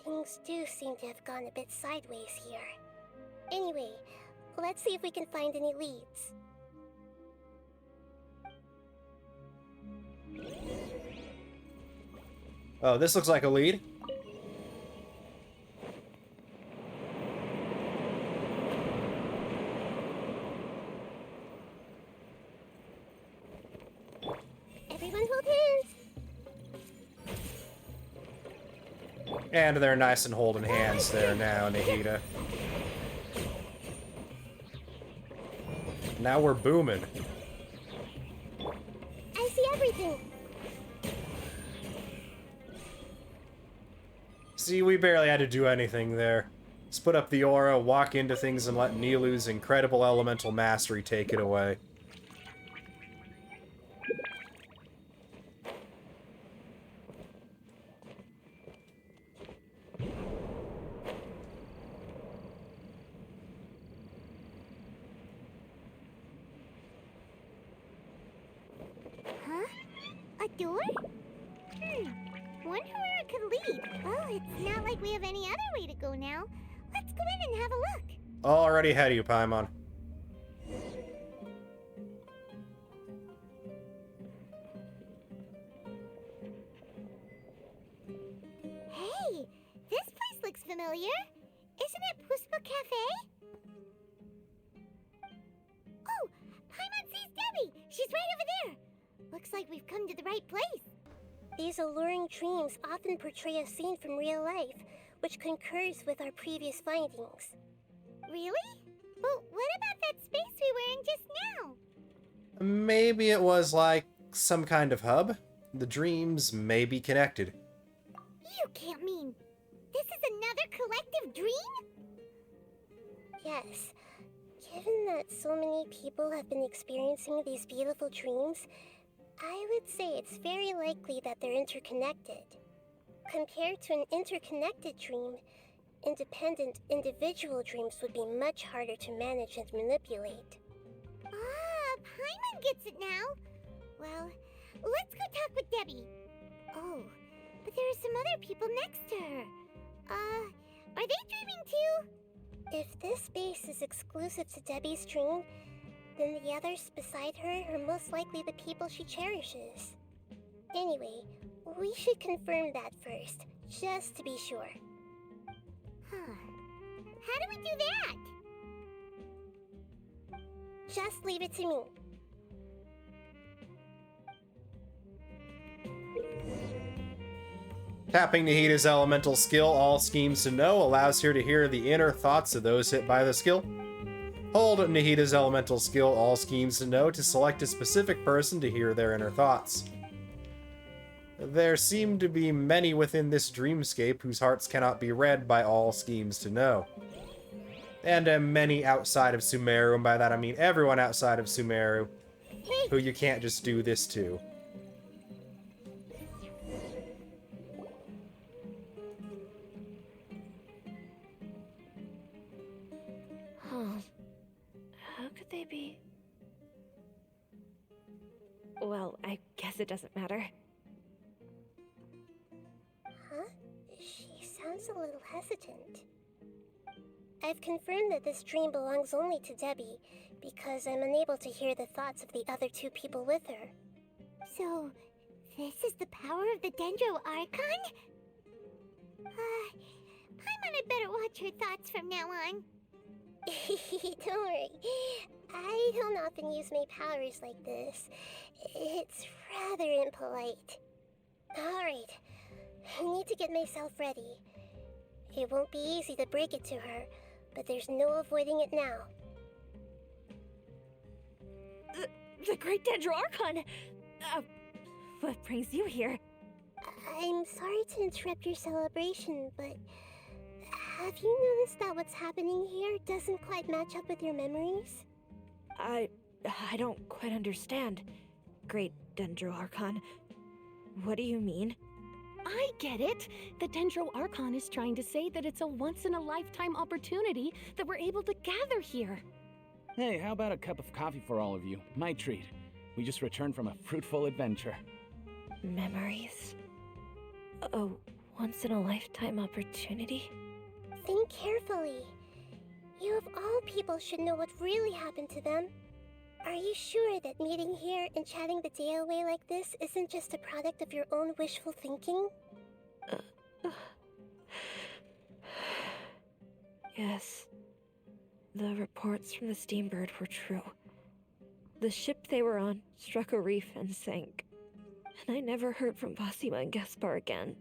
Things do seem to have gone a bit sideways here. Anyway, let's see if we can find any leads. Oh, this looks like a lead. Everyone hold hands. And they're nice and holding hands there now, Nahida. Now we're booming. I see everything. See, we barely had to do anything there. Split up the aura, walk into things, and let Nilu's incredible elemental mastery take it away. Huh? A door? Wonder where it could lead. Well, it's not like we have any other way to go now. Let's go in and have a look. Already ahead of you, Paimon. Hey, this place looks familiar. Isn't it Puspa Cafe? Oh, Paimon sees Debbie. She's right over there. Looks like we've come to the right place. These alluring dreams often portray a scene from real life, which concurs with our previous findings. Really? But what about that space we were in just now? Maybe it was like some kind of hub? The dreams may be connected. You can't mean this is another collective dream? Yes. Given that so many people have been experiencing these beautiful dreams, I would say it's very likely that they're interconnected. Compared to an interconnected dream, independent individual dreams would be much harder to manage and manipulate. Ah, Paimon gets it now. Well, let's go talk with Debbie. Oh, but there are some other people next to her. Are they dreaming too? If this base is exclusive to Debbie's dream, then the others beside her are most likely the people she cherishes. Anyway, we should confirm that first, just to be sure. Huh. How do we do that? Just leave it to me. Tapping Nahida's elemental skill, All Schemes to Know, allows her to hear the inner thoughts of those hit by the skill. Hold Nahida's elemental skill, All Schemes to Know, to select a specific person to hear their inner thoughts. There seem to be many within this dreamscape whose hearts cannot be read by All Schemes to Know. And many outside of Sumeru, and by that I mean everyone outside of Sumeru, who you can't just do this to. How could they be? Well, I guess it doesn't matter. Huh? She sounds a little hesitant. I've confirmed that this dream belongs only to Debbie, because I'm unable to hear the thoughts of the other two people with her. So, this is the power of the Dendro Archon? Paimon had better watch her thoughts from now on. Don't worry. I don't often use my powers like this. It's rather impolite. Alright, I need to get myself ready. It won't be easy to break it to her, but there's no avoiding it now. The Great Dendro Archon! What brings you here? I'm sorry to interrupt your celebration, but have you noticed that what's happening here doesn't quite match up with your memories? I don't quite understand. Great Dendro Archon. What do you mean? I get it. The Dendro Archon is trying to say that it's a once-in-a-lifetime opportunity that we're able to gather here. Hey, how about a cup of coffee for all of you? My treat. We just returned from a fruitful adventure. Memories. A once-in-a-lifetime opportunity? Think carefully. You of all people should know what really happened to them. Are you sure that meeting here and chatting the day away like this isn't just a product of your own wishful thinking? Yes. The reports from the Steambird were true. The ship they were on struck a reef and sank. And I never heard from Basima and Gaspar again.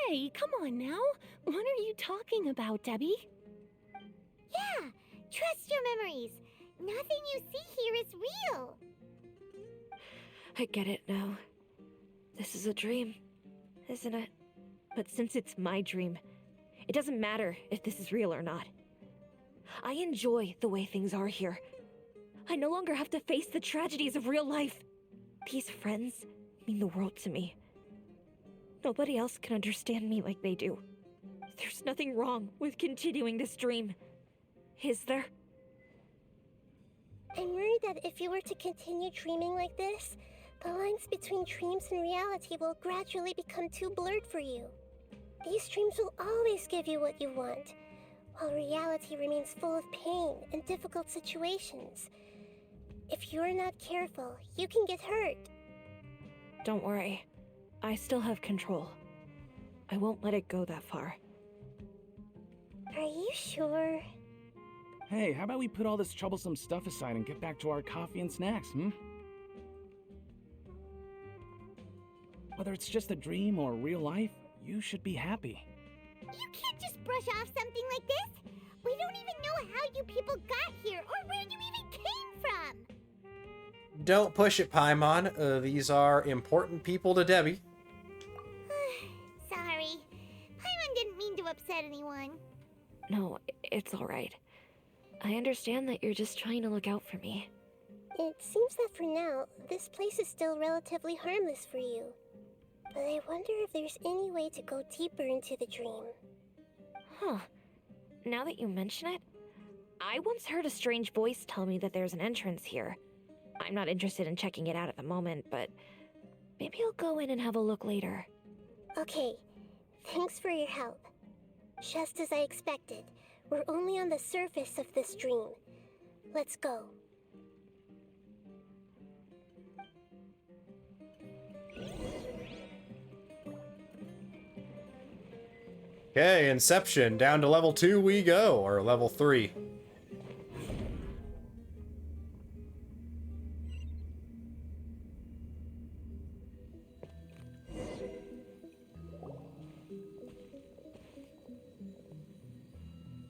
Hey, come on now. What are you talking about, Debbie? Yeah, trust your memories. Nothing you see here is real. I get it now. This is a dream, isn't it? But since it's my dream, it doesn't matter if this is real or not. I enjoy the way things are here. I no longer have to face the tragedies of real life. These friends mean the world to me. Nobody else can understand me like they do. There's nothing wrong with continuing this dream. Is there? I'm worried that if you were to continue dreaming like this, the lines between dreams and reality will gradually become too blurred for you. These dreams will always give you what you want, while reality remains full of pain and difficult situations. If you're not careful, you can get hurt. Don't worry. I still have control. I won't let it go that far. Are you sure? Hey, how about we put all this troublesome stuff aside and get back to our coffee and snacks, Whether it's just a dream or real life, you should be happy. You can't just brush off something like this. We don't even know how you people got here or where you even came from. Don't push it, Paimon. These are important people to Debbie. Sorry. Paimon didn't mean to upset anyone. No, it's alright. I understand that you're just trying to look out for me. It seems that for now, this place is still relatively harmless for you. But I wonder if there's any way to go deeper into the dream. Huh. Now that you mention it, I once heard a strange voice tell me that there's an entrance here. I'm not interested in checking it out at the moment, but maybe I'll go in and have a look later. Okay, thanks for your help. Just as I expected, we're only on the surface of this dream. Let's go. Okay, Inception. Down to level 2 we go, or level 3.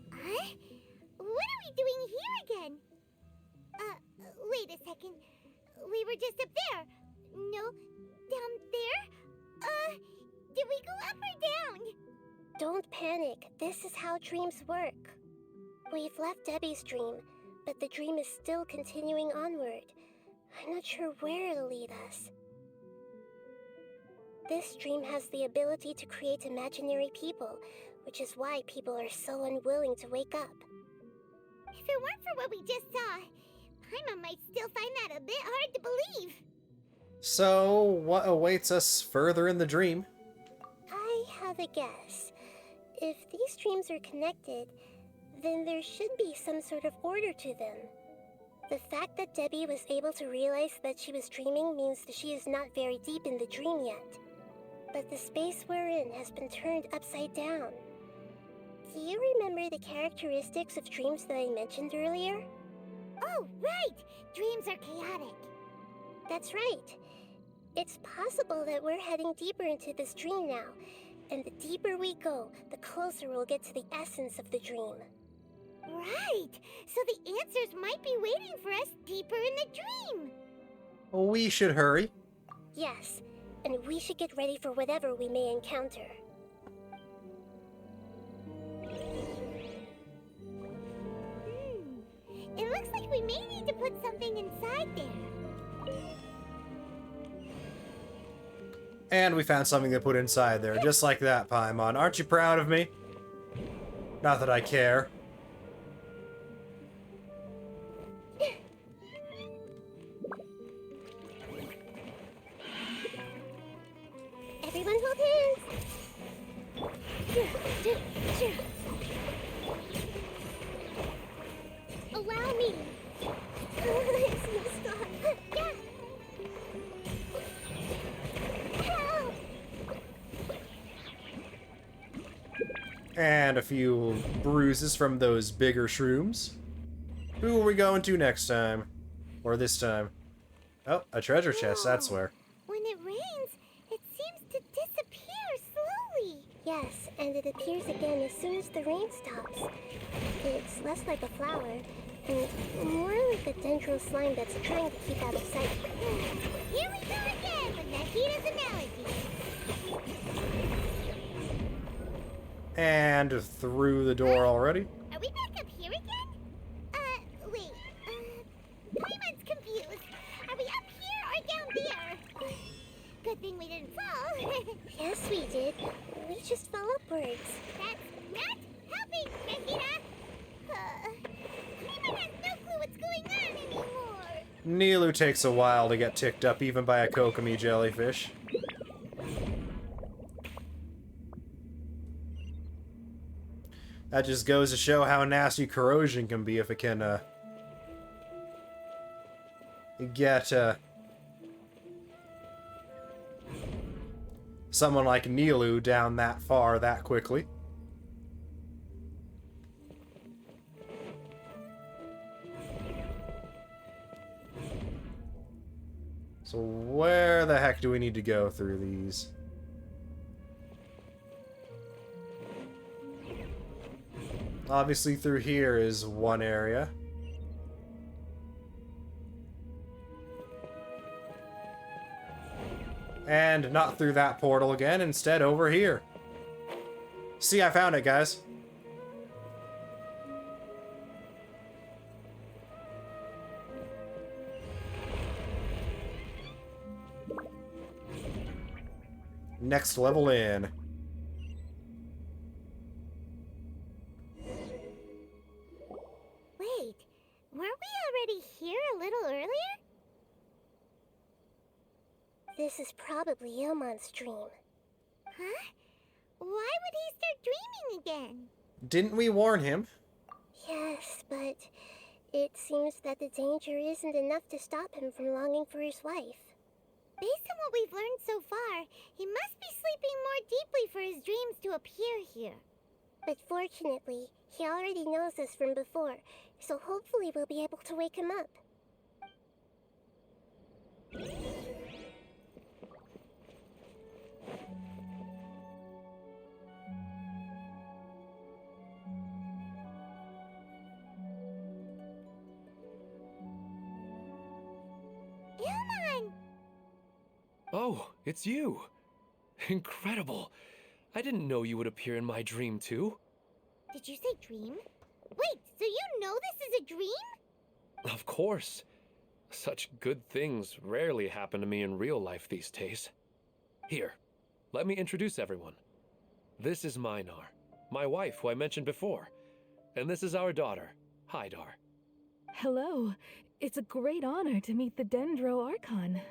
Huh? What are we doing here again? Wait a second. We were just up there. No, down there? Did we go up or down? Don't panic. This is how dreams work. We've left Debbie's dream, but the dream is still continuing onward. I'm not sure where it'll lead us. This dream has the ability to create imaginary people, which is why people are so unwilling to wake up. If it weren't for what we just saw, Paimon might still find that a bit hard to believe. So, what awaits us further in the dream? I have a guess. If these dreams are connected, then there should be some sort of order to them. The fact that Debbie was able to realize that she was dreaming means that she is not very deep in the dream yet. But the space we're in has been turned upside down. Do you remember the characteristics of dreams that I mentioned earlier? Oh, right! Dreams are chaotic. That's right. It's possible that we're heading deeper into this dream now, and the deeper we go, the closer we'll get to the essence of the dream. Right! So the answers might be waiting for us deeper in the dream! We should hurry. Yes, and we should get ready for whatever we may encounter. It looks like we may need to put something inside there. And we found something to put inside there, just like that, Paimon. Aren't you proud of me? Not that I care. Everyone hold hands! Allow me! It's no stop. Yeah! Help! And a few bruises from those bigger shrooms. Who are we going to next time? Or this time? Oh, a treasure chest, that's where. When it rains, it seems to disappear slowly. Yes, and it appears again as soon as the rain stops. It's less like a flower, and more like a dendral slime that's trying to keep out of sight. Here we go again with Nahida's analogy. And through the door already. Are we back up here again? Wait. Paimon's confused. Are we up here or down there? Good thing we didn't fall. Yes, we did. We just fell upwards. That's not helping, Nahida. Paimon has no clue what's going on anymore. Nilu takes a while to get ticked up even by a kokomi jellyfish. That just goes to show how nasty corrosion can be if it can, get, someone like Nilu down that far that quickly. So where the heck do we need to go through these? Obviously through here is one area. And not through that portal again, instead over here. See, I found it, guys. Next level in. Wait, weren't we already here a little earlier? This is probably Ilmon's dream. Huh? Why would he start dreaming again? Didn't we warn him? Yes, but it seems that the danger isn't enough to stop him from longing for his wife. Based on what we've learned so far, he must be sleeping more deeply for his dreams to appear here. But fortunately, he already knows us from before, so hopefully we'll be able to wake him up. Ilman! Oh, it's you! Incredible! I didn't know you would appear in my dream, too. Did you say dream? Wait, so you know this is a dream? Of course. Such good things rarely happen to me in real life these days. Here, let me introduce everyone. This is Minar, my wife who I mentioned before. And this is our daughter, Hydar. Hello. It's a great honor to meet the Dendro Archon.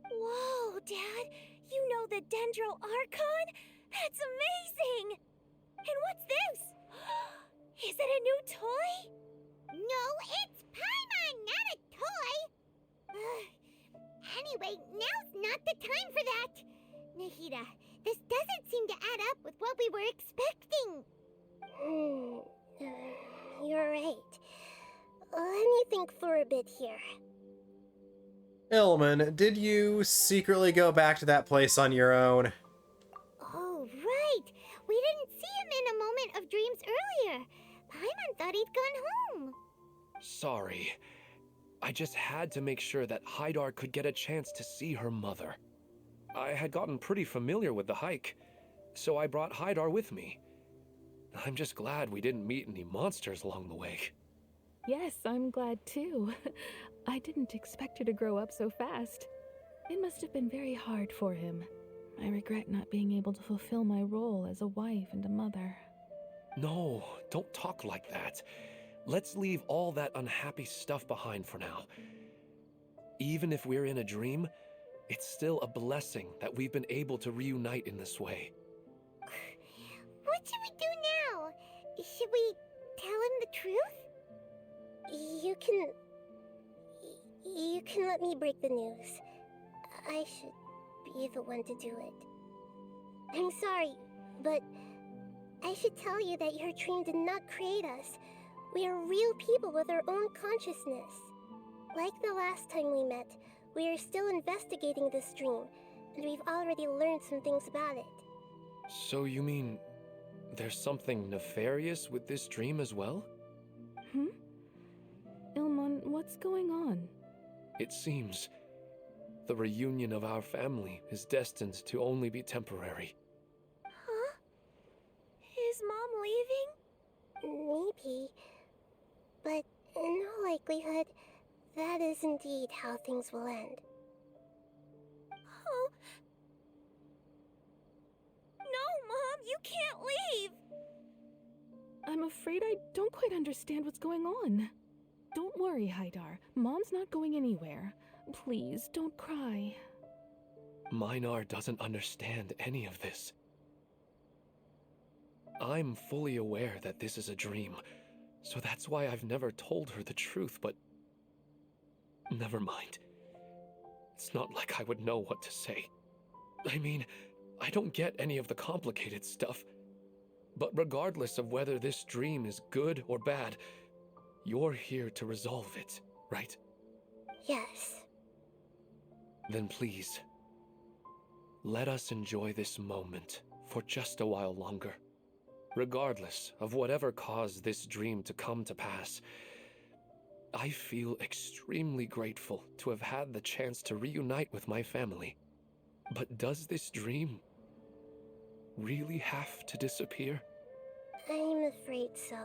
Whoa, Dad! You know the Dendro Archon? That's amazing! And what's this? Is it a new toy? No, it's Paimon, not a toy! Anyway, now's not the time for that! Nahida, this doesn't seem to add up with what we were expecting. You're right. Let me think for a bit here. Ilman, did you secretly go back to that place on your own? Oh, right! We didn't see him in a moment of dreams earlier. Paimon thought he'd gone home. Sorry. I just had to make sure that Hydar could get a chance to see her mother. I had gotten pretty familiar with the hike, so I brought Hydar with me. I'm just glad we didn't meet any monsters along the way. Yes, I'm glad too. I didn't expect her to grow up so fast. It must have been very hard for him. I regret not being able to fulfill my role as a wife and a mother. No, don't talk like that. Let's leave all that unhappy stuff behind for now. Even if we're in a dream, it's still a blessing that we've been able to reunite in this way. What should we do now? Should we tell him the truth? You can let me break the news. I should be the one to do it. I'm sorry, but I should tell you that your dream did not create us. We are real people with our own consciousness. Like the last time we met, we are still investigating this dream, and we've already learned some things about it. So you mean there's something nefarious with this dream as well? Ilman, what's going on? It seems the reunion of our family is destined to only be temporary. Huh? Is Mom leaving? Maybe. But in all likelihood, that is indeed how things will end. Oh. No, Mom, you can't leave! I'm afraid I don't quite understand what's going on. Don't worry, Hydar. Mom's not going anywhere. Please, don't cry. Minar doesn't understand any of this. I'm fully aware that this is a dream, so that's why I've never told her the truth, but never mind. It's not like I would know what to say. I mean, I don't get any of the complicated stuff. But regardless of whether this dream is good or bad, you're here to resolve it, right? Yes. Then please, let us enjoy this moment for just a while longer. Regardless of whatever caused this dream to come to pass, I feel extremely grateful to have had the chance to reunite with my family. But does this dream really have to disappear? I'm afraid so.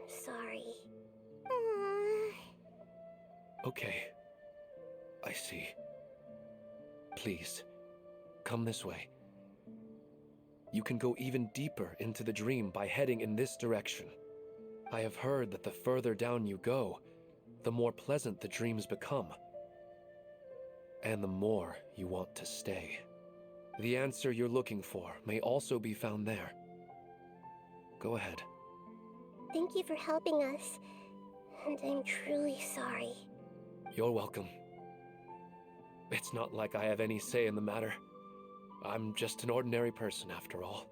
Sorry. Okay. I see. Please, come this way. You can go even deeper into the dream by heading in this direction. I have heard that the further down you go, the more pleasant the dreams become. And the more you want to stay. The answer you're looking for may also be found there. Go ahead. Thank you for helping us, and I'm truly sorry. You're welcome. It's not like I have any say in the matter. I'm just an ordinary person, after all.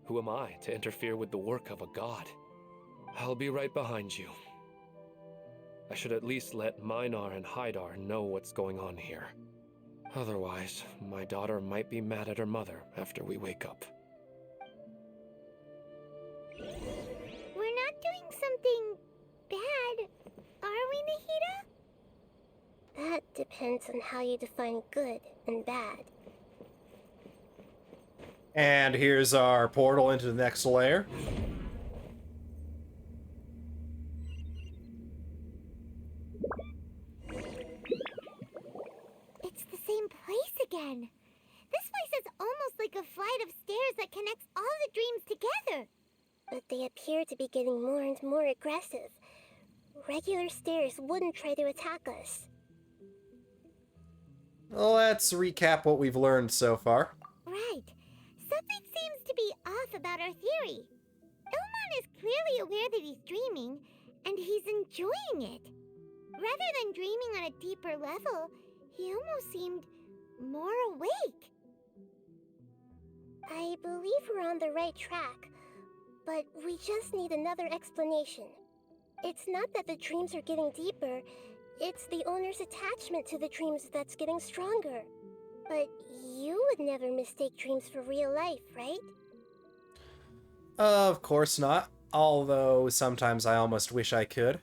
Who am I to interfere with the work of a god? I'll be right behind you. I should at least let Minar and Haidar know what's going on here. Otherwise, my daughter might be mad at her mother after we wake up. We're not doing something bad, are we, Nahida? That depends on how you define good and bad. And here's our portal into the next layer. It's the same place again. This place is almost like a flight of stairs that connects all the dreams together. But they appear to be getting more and more aggressive. Regular stairs wouldn't try to attack us. Let's recap what we've learned so far. Right. Something seems to be off about our theory. Ilman is clearly aware that he's dreaming, and he's enjoying it. Rather than dreaming on a deeper level, he almost seemed more awake. I believe we're on the right track, but we just need another explanation. It's not that the dreams are getting deeper, it's the owner's attachment to the dreams that's getting stronger. But you would never mistake dreams for real life, right? Of course not, although sometimes I almost wish I could.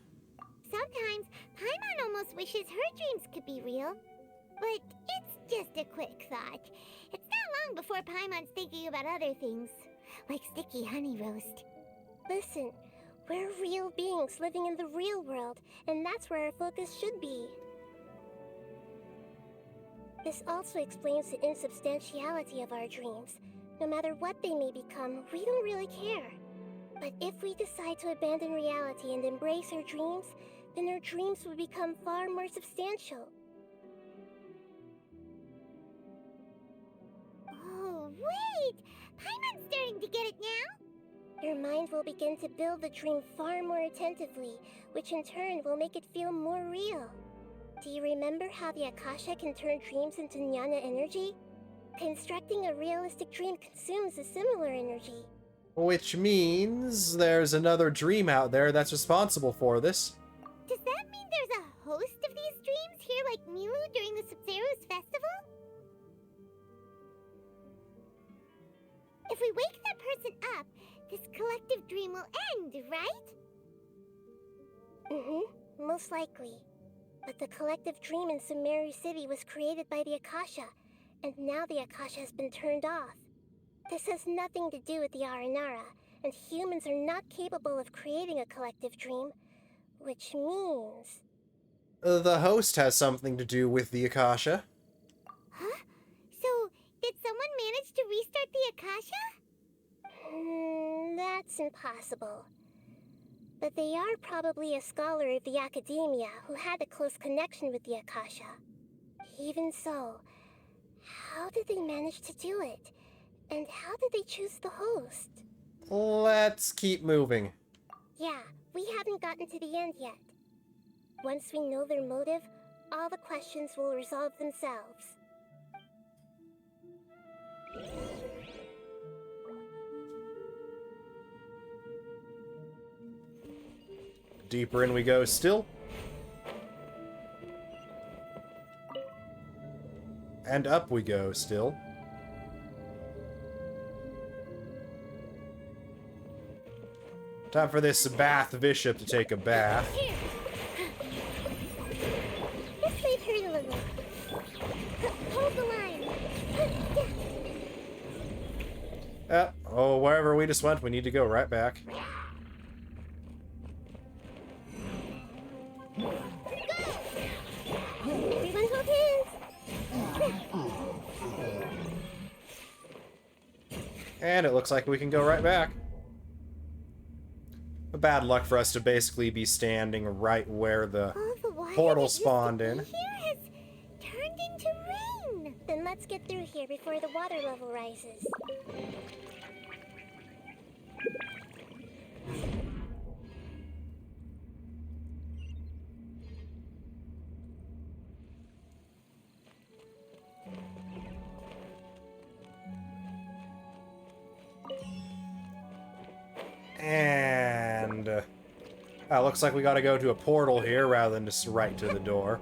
Sometimes, Paimon almost wishes her dreams could be real. But it's just a quick thought. It's not long before Paimon's thinking about other things, like sticky honey roast. Listen, we're real beings living in the real world, and that's where our focus should be. This also explains the insubstantiality of our dreams. No matter what they may become, we don't really care. But if we decide to abandon reality and embrace our dreams, then our dreams will become far more substantial. Oh, wait! Paimon's starting to get it now? Your mind will begin to build the dream far more attentively, which in turn will make it feel more real. Do you remember how the Akasha can turn dreams into jnana energy? Constructing a realistic dream consumes a similar energy. Which means there's another dream out there that's responsible for this. Does that mean there's a host of these dreams here like Milu during the Subzerus festival? If we wake that person up, this collective dream will end, right? Most likely. But the collective dream in Sumeru City was created by the Akasha, and now the Akasha has been turned off. This has nothing to do with the Aranara, and humans are not capable of creating a collective dream, which means... The host has something to do with the Akasha. Huh? So, did someone manage to restart the Akasha? That's impossible. But they are probably a scholar of the academia who had a close connection with the Akasha. Even so, how did they manage to do it? And how did they choose the host? Let's keep moving. Yeah, we haven't gotten to the end yet. Once we know their motive, all the questions will resolve themselves. Deeper in we go still. And up we go still. Time for this Bath Bishop to take a bath. This might hurt a little. Hold the line. Oh, wherever we just went, we need to go right back. Everyone hold hands. And it looks like we can go right back. Bad luck for us to basically be standing right where the All the water portal that used to spawned be in. Here has turned into rain. Then let's Let's get through here before the water level rises. And looks like we gotta go to a portal here rather than just right to the door.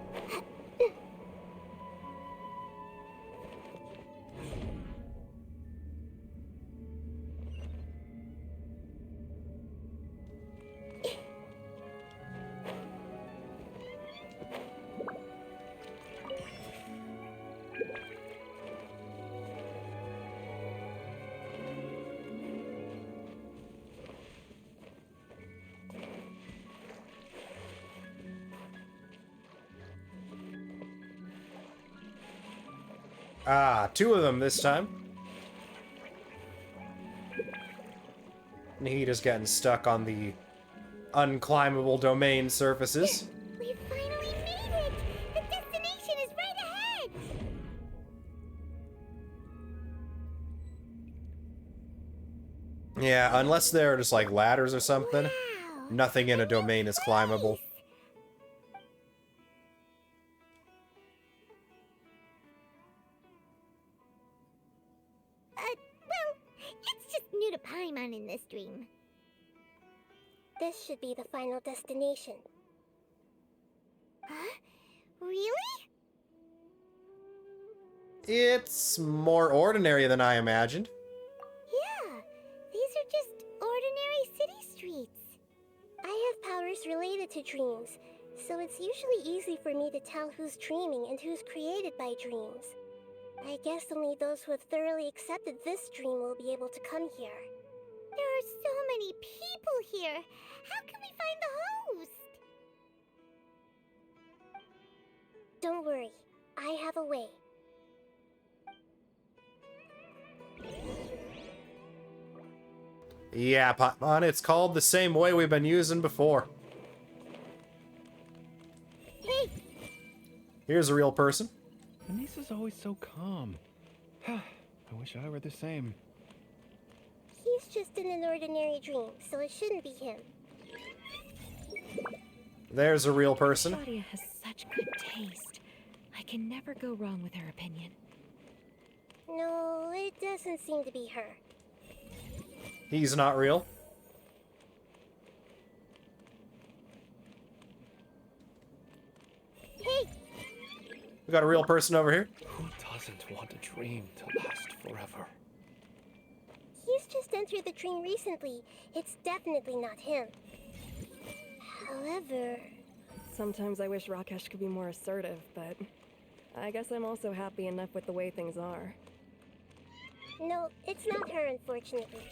Ah, two of them this time. Nahida's getting stuck on the unclimbable domain surfaces. We finally made it! The destination is right ahead! Yeah, unless they're just like ladders or something, Wow. nothing in a domain is climbable. Well, it's just new to Paimon in this dream. This should be the final destination. Huh? Really? It's more ordinary than I imagined. Yeah, these are just ordinary city streets. I have powers related to dreams, so it's usually easy for me to tell who's dreaming and who's created by dreams. I guess only those who have thoroughly accepted this dream will be able to come here. There are so many people here. How can we find the host? Don't worry, I have a way. Yeah, Paimon, it's called the same way we've been using before. Hey, Here's a real person. Anissa's always so calm. I wish I were the same. He's just in an ordinary dream, so it shouldn't be him. There's a real person. Claudia has such good taste. I can never go wrong with her opinion. No, it doesn't seem to be her. He's not real. hey, We got a real person over here. Who doesn't want a dream to last forever? He's just entered the dream recently. It's definitely not him. However... Sometimes I wish Rakesh could be more assertive, but I guess I'm also happy enough with the way things are. No, it's not her, unfortunately.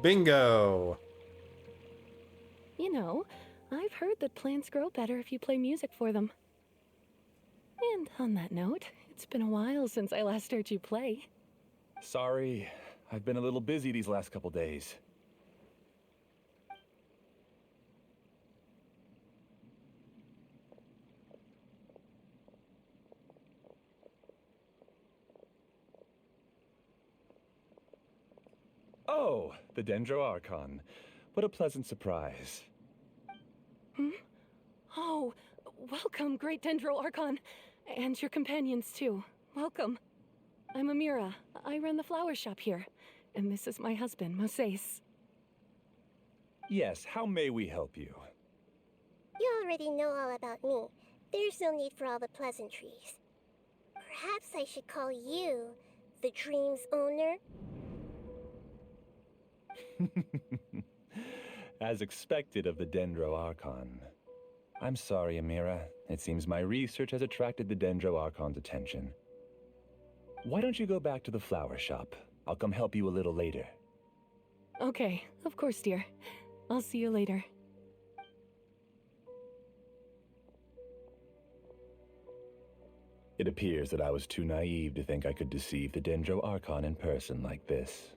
Bingo. You know, I've heard that plants grow better if you play music for them. And on that note, it's been a while since I last heard you play. Sorry, I've been a little busy these last couple days. Oh, the Dendro Archon. What a pleasant surprise. Oh, welcome, Great Dendro Archon. And your companions, too. Welcome. I'm Amira. I run the flower shop here. And this is my husband, Moses. Yes, how may we help you? You already know all about me. There's no need for all the pleasantries. Perhaps I should call you the dream's owner? As expected of the Dendro Archon. I'm sorry, Amira. It seems my research has attracted the Dendro Archon's attention. Why don't you go back to the flower shop? I'll come help you a little later. Okay, of course, dear. I'll see you later. It appears that I was too naive to think I could deceive the Dendro Archon in person like this.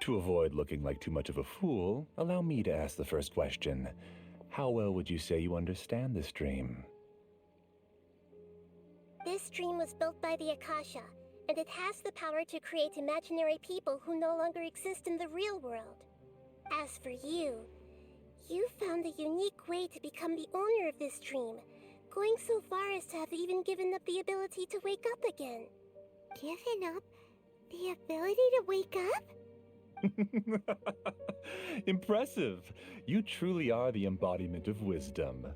To avoid looking like too much of a fool, allow me to ask the first question. How well would you say you understand this dream? This dream was built by the Akasha, and it has the power to create imaginary people who no longer exist in the real world. As for you, you found a unique way to become the owner of this dream, going so far as to have even given up the ability to wake up again. Given up the ability to wake up? Impressive. You truly are the embodiment of wisdom.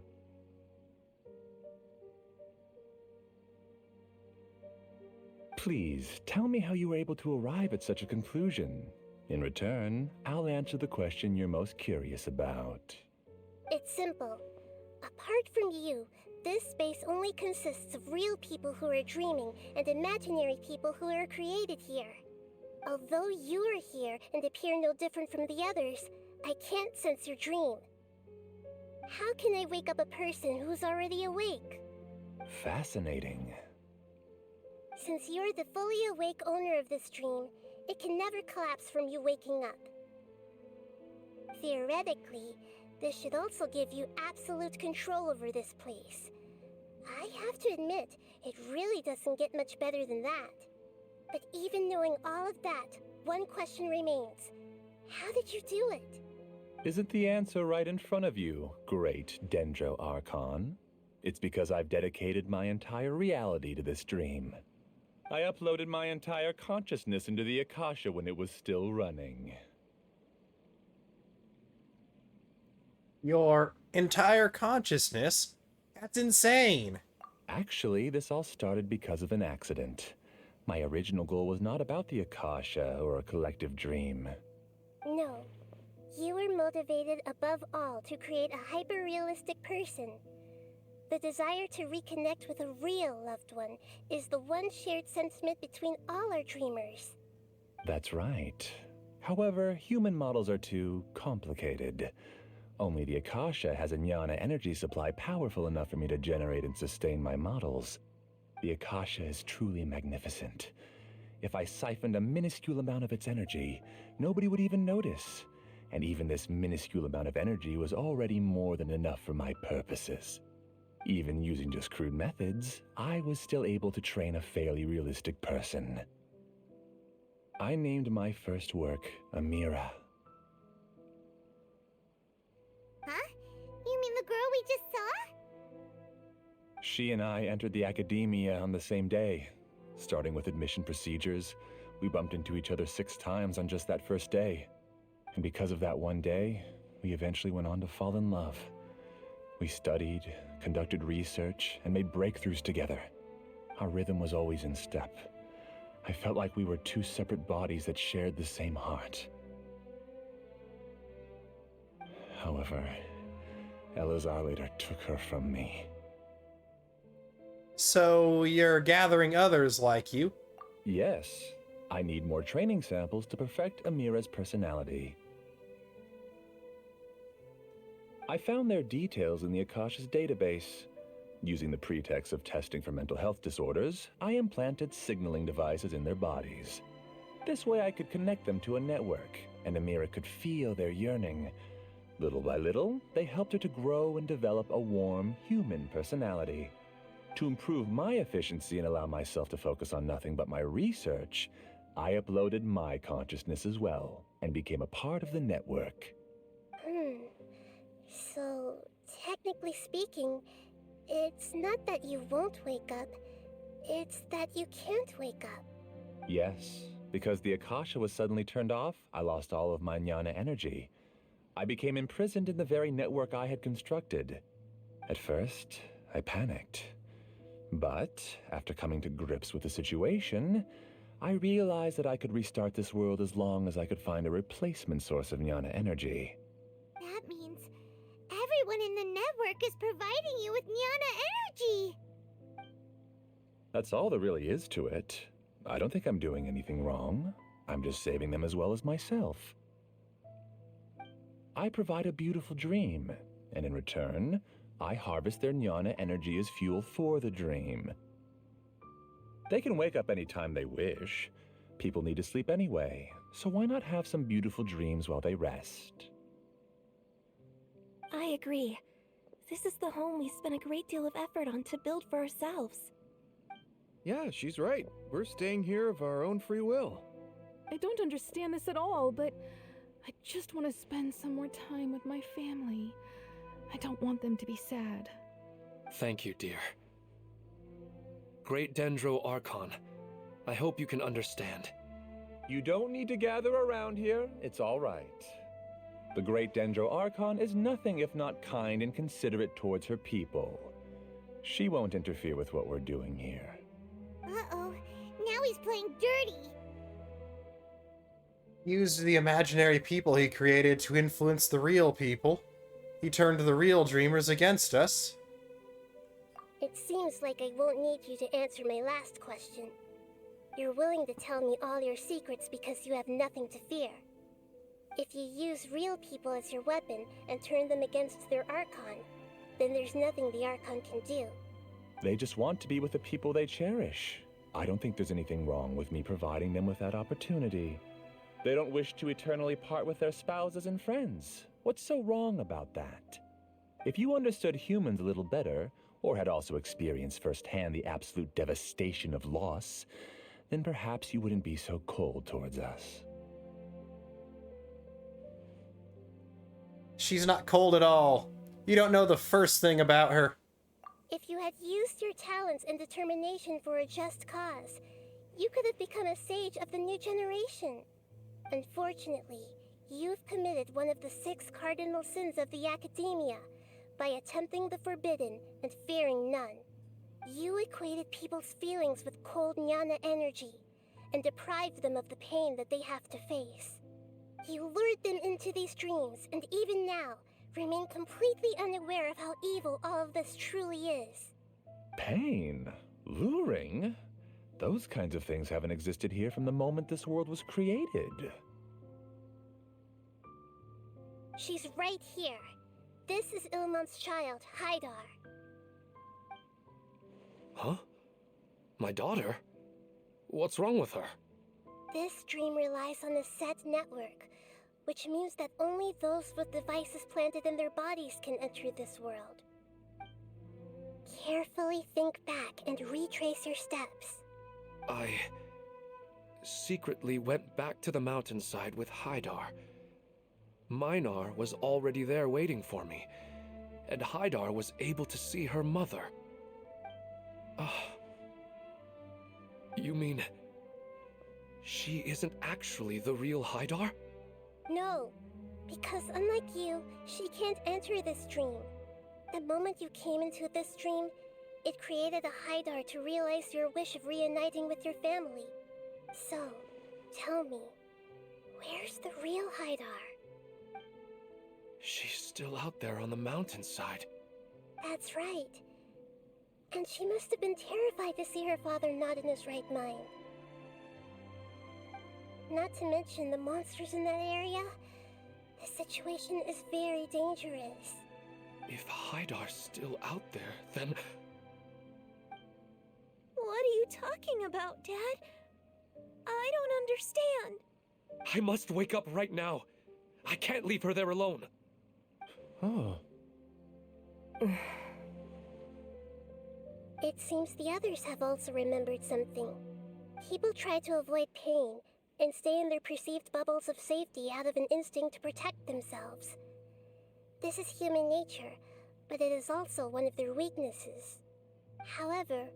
Please, tell me how you were able to arrive at such a conclusion. In return, I'll answer the question you're most curious about. It's simple. Apart from you, this space only consists of real people who are dreaming and imaginary people who are created here. Although you are here and appear no different from the others, I can't sense your dream. How can I wake up a person who's already awake? Fascinating. Since you're the fully awake owner of this dream, it can never collapse from you waking up. Theoretically, this should also give you absolute control over this place. I have to admit, it really doesn't get much better than that. But even knowing all of that, one question remains. How did you do it? Isn't the answer right in front of you, great Dendro Archon? It's because I've dedicated my entire reality to this dream. I uploaded my entire consciousness into the Akasha when it was still running. Your entire consciousness? That's insane! Actually, this all started because of an accident. My original goal was not about the Akasha or a collective dream. No. You were motivated above all to create a hyper-realistic person. The desire to reconnect with a real loved one is the one shared sentiment between all our dreamers. That's right. However, human models are too complicated. Only the Akasha has a jnana energy supply powerful enough for me to generate and sustain my models. The Akasha is truly magnificent. If I siphoned a minuscule amount of its energy, nobody would even notice. And even this minuscule amount of energy was already more than enough for my purposes. Even using just crude methods, I was still able to train a fairly realistic person. I named my first work Amira. Huh? You mean the girl we just saw? She and I entered the academia on the same day. Starting with admission procedures, we bumped into each other 6 times on just that first day. And because of that one day, we eventually went on to fall in love. We studied, conducted research, and made breakthroughs together. Our rhythm was always in step. I felt like we were 2 separate bodies that shared the same heart. However, Elazar later took her from me. So you're gathering others like you? Yes. I need more training samples to perfect Amira's personality. I found their details in the Akasha's database. Using the pretext of testing for mental health disorders, I implanted signaling devices in their bodies. This way I could connect them to a network, and Amira could feel their yearning. Little by little, they helped her to grow and develop a warm, human personality. To improve my efficiency and allow myself to focus on nothing but my research, I uploaded my consciousness as well, and became a part of the network. So, technically speaking, it's not that you won't wake up, it's that you can't wake up. Yes, because the Akasha was suddenly turned off, I lost all of my jnana energy. I became imprisoned in the very network I had constructed. At first, I panicked. But, after coming to grips with the situation, I realized that I could restart this world as long as I could find a replacement source of jnana energy. That means everyone in the network is providing you with jnana energy! That's all there really is to it. I don't think I'm doing anything wrong. I'm just saving them as well as myself. I provide a beautiful dream, and in return, I harvest their jnana energy as fuel for the dream. They can wake up anytime they wish. People need to sleep anyway, so why not have some beautiful dreams while they rest? I agree. This is the home we spent a great deal of effort on to build for ourselves. Yeah, she's right. We're staying here of our own free will. I don't understand this at all, but I just want to spend some more time with my family. I don't want them to be sad. Thank you, dear. Great Dendro Archon, I hope you can understand. You don't need to gather around here. It's all right. The Great Dendro Archon is nothing if not kind and considerate towards her people. She won't interfere with what we're doing here. Uh-oh, now he's playing dirty. Used the imaginary people he created to influence the real people. He turned the real dreamers against us. It seems like I won't need you to answer my last question. You're willing to tell me all your secrets because you have nothing to fear. If you use real people as your weapon and turn them against their Archon, then there's nothing the Archon can do. They just want to be with the people they cherish. I don't think there's anything wrong with me providing them with that opportunity. They don't wish to eternally part with their spouses and friends. What's so wrong about that? If you understood humans a little better, or had also experienced firsthand the absolute devastation of loss, then perhaps you wouldn't be so cold towards us. She's not cold at all. You don't know the first thing about her. If you had used your talents and determination for a just cause, you could have become a sage of the new generation. Unfortunately, you've committed one of the 6 cardinal sins of the Academia by attempting the forbidden and fearing none. You equated people's feelings with cold jnana energy and deprived them of the pain that they have to face. You lured them into these dreams and even now remain completely unaware of how evil all of this truly is. Pain? Luring? Those kinds of things haven't existed here from the moment this world was created. She's right here. This is Ilmon's child, Haidar. Huh? My daughter? What's wrong with her? This dream relies on a set network, which means that only those with devices planted in their bodies can enter this world. Carefully think back and retrace your steps. I secretly went back to the mountainside with Haidar. Minar was already there waiting for me, and Haidar was able to see her mother. You mean she isn't actually the real Haidar? No, because unlike you, she can't enter this dream. The moment you came into this dream, it created a Haidar to realize your wish of reuniting with your family. So, tell me, where's the real Haidar? She's still out there on the mountainside. That's right. And she must have been terrified to see her father not in his right mind. Not to mention the monsters in that area. The situation is very dangerous. If Haidar's still out there, then... What are you talking about, Dad? I don't understand. I must wake up right now. I can't leave her there alone. Oh. It seems the others have also remembered something. People try to avoid pain and stay in their perceived bubbles of safety out of an instinct to protect themselves. This is human nature, but it is also one of their weaknesses. However,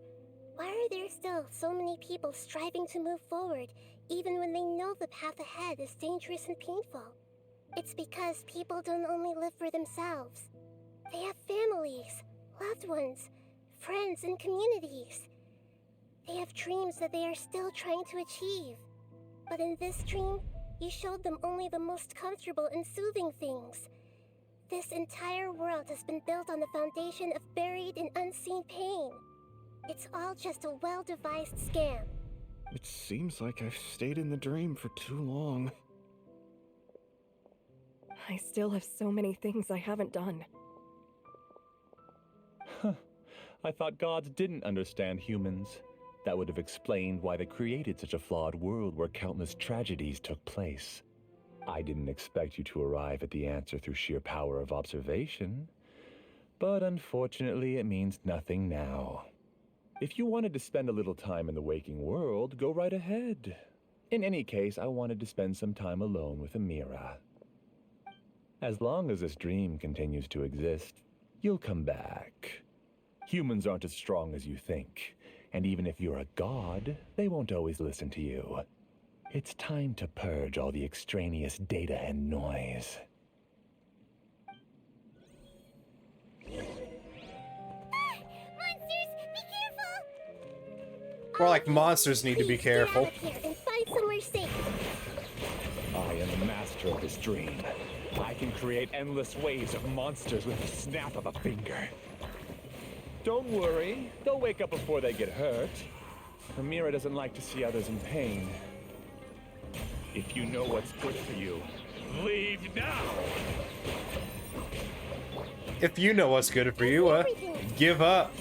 why are there still so many people striving to move forward even when they know the path ahead is dangerous and painful? It's because people don't only live for themselves. They have families, loved ones, friends, and communities. They have dreams that they are still trying to achieve. But in this dream, you showed them only the most comfortable and soothing things. This entire world has been built on the foundation of buried and unseen pain. It's all just a well-devised scam. It seems like I've stayed in the dream for too long. I still have so many things I haven't done. Huh. I thought gods didn't understand humans. That would have explained why they created such a flawed world where countless tragedies took place. I didn't expect you to arrive at the answer through sheer power of observation. But unfortunately, it means nothing now. If you wanted to spend a little time in the waking world, go right ahead. In any case, I wanted to spend some time alone with Amira. As long as this dream continues to exist, you'll come back. Humans aren't as strong as you think, and even if you're a god, they won't always listen to you. It's time to purge all the extraneous data and noise. More like monsters need to be careful. Get out of here and find somewhere safe. I am the master of this dream. I can create endless waves of monsters with the snap of a finger. Don't worry, they'll wake up before they get hurt. Amira doesn't like to see others in pain. If you know what's good for you, leave now! If you know what's good for you, give up.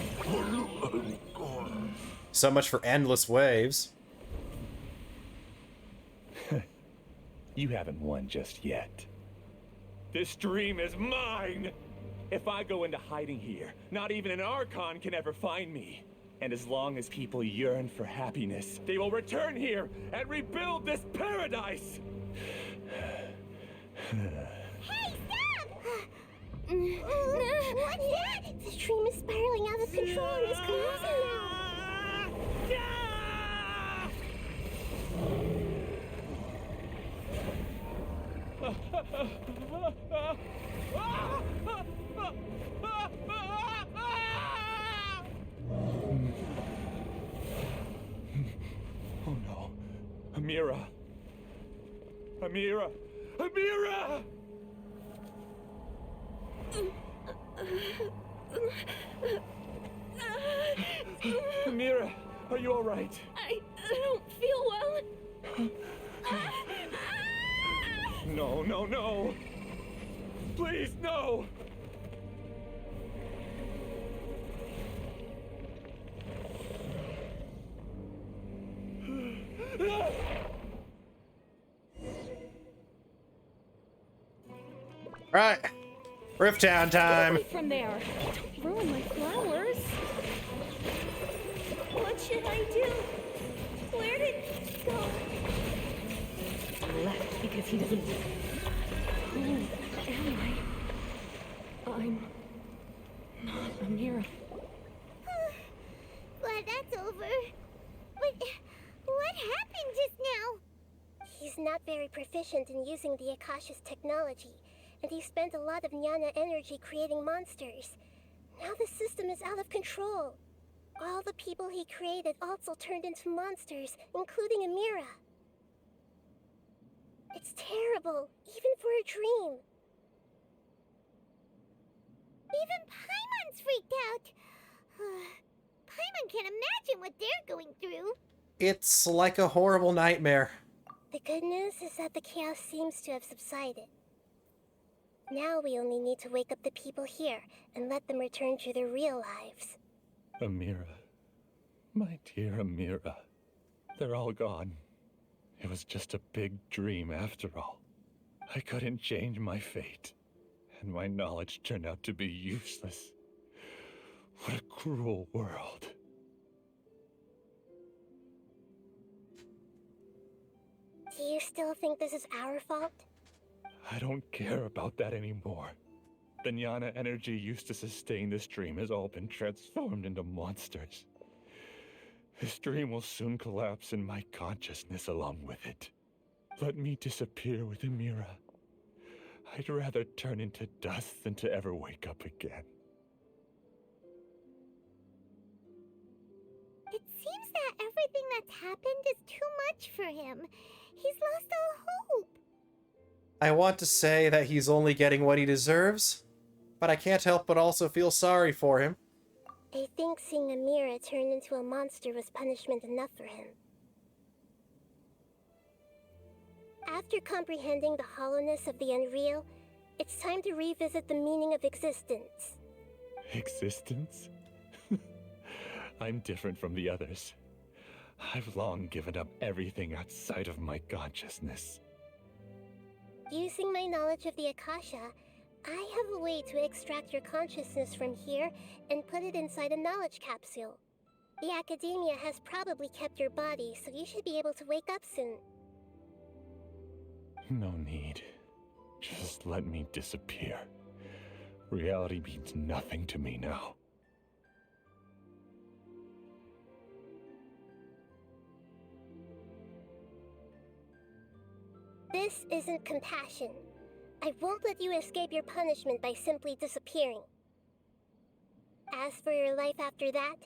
So much for endless waves. You haven't won just yet. This dream is mine! If I go into hiding here, not even an Archon can ever find me. And as long as people yearn for happiness, they will return here and rebuild this paradise! Hey, stop! What's that? This dream is spiraling out of control and is collapsing now. Oh no. Amira! Amira! Amira! Amira, are you all right? I don't feel well. No, no, no! Please, no! Right. Rifttown time. Get away from there. Don't ruin my flowers. What should I do? Where did he go? Left because he doesn't. Who am I? I'm not Amira. Glad that's over. But what happened just now? He's not very proficient in using the Akasha's technology, and he spent a lot of Jnana energy creating monsters. Now the system is out of control. All the people he created also turned into monsters, including Amira. It's terrible, even for a dream. Even Paimon's freaked out. Paimon can't imagine what they're going through. It's like a horrible nightmare. The good news is that the chaos seems to have subsided. Now we only need to wake up the people here and let them return to their real lives. Amira. My dear Amira. They're all gone. It was just a big dream after all. I couldn't change my fate, and my knowledge turned out to be useless. What a cruel world. Do you still think this is our fault? I don't care about that anymore. The Jnana energy used to sustain this dream has all been transformed into monsters. This dream will soon collapse and my consciousness along with it. Let me disappear with Amira. I'd rather turn into dust than to ever wake up again. It seems that everything that's happened is too much for him. He's lost all hope. I want to say that he's only getting what he deserves, but I can't help but also feel sorry for him. I think seeing Amira turn into a monster was punishment enough for him. After comprehending the hollowness of the unreal, it's time to revisit the meaning of existence. Existence? I'm different from the others. I've long given up everything outside of my consciousness. Using my knowledge of the Akasha, I have a way to extract your consciousness from here and put it inside a knowledge capsule. The academia has probably kept your body, so you should be able to wake up soon. No need. Just let me disappear. Reality means nothing to me now. This isn't compassion. I won't let you escape your punishment by simply disappearing. As for your life after that,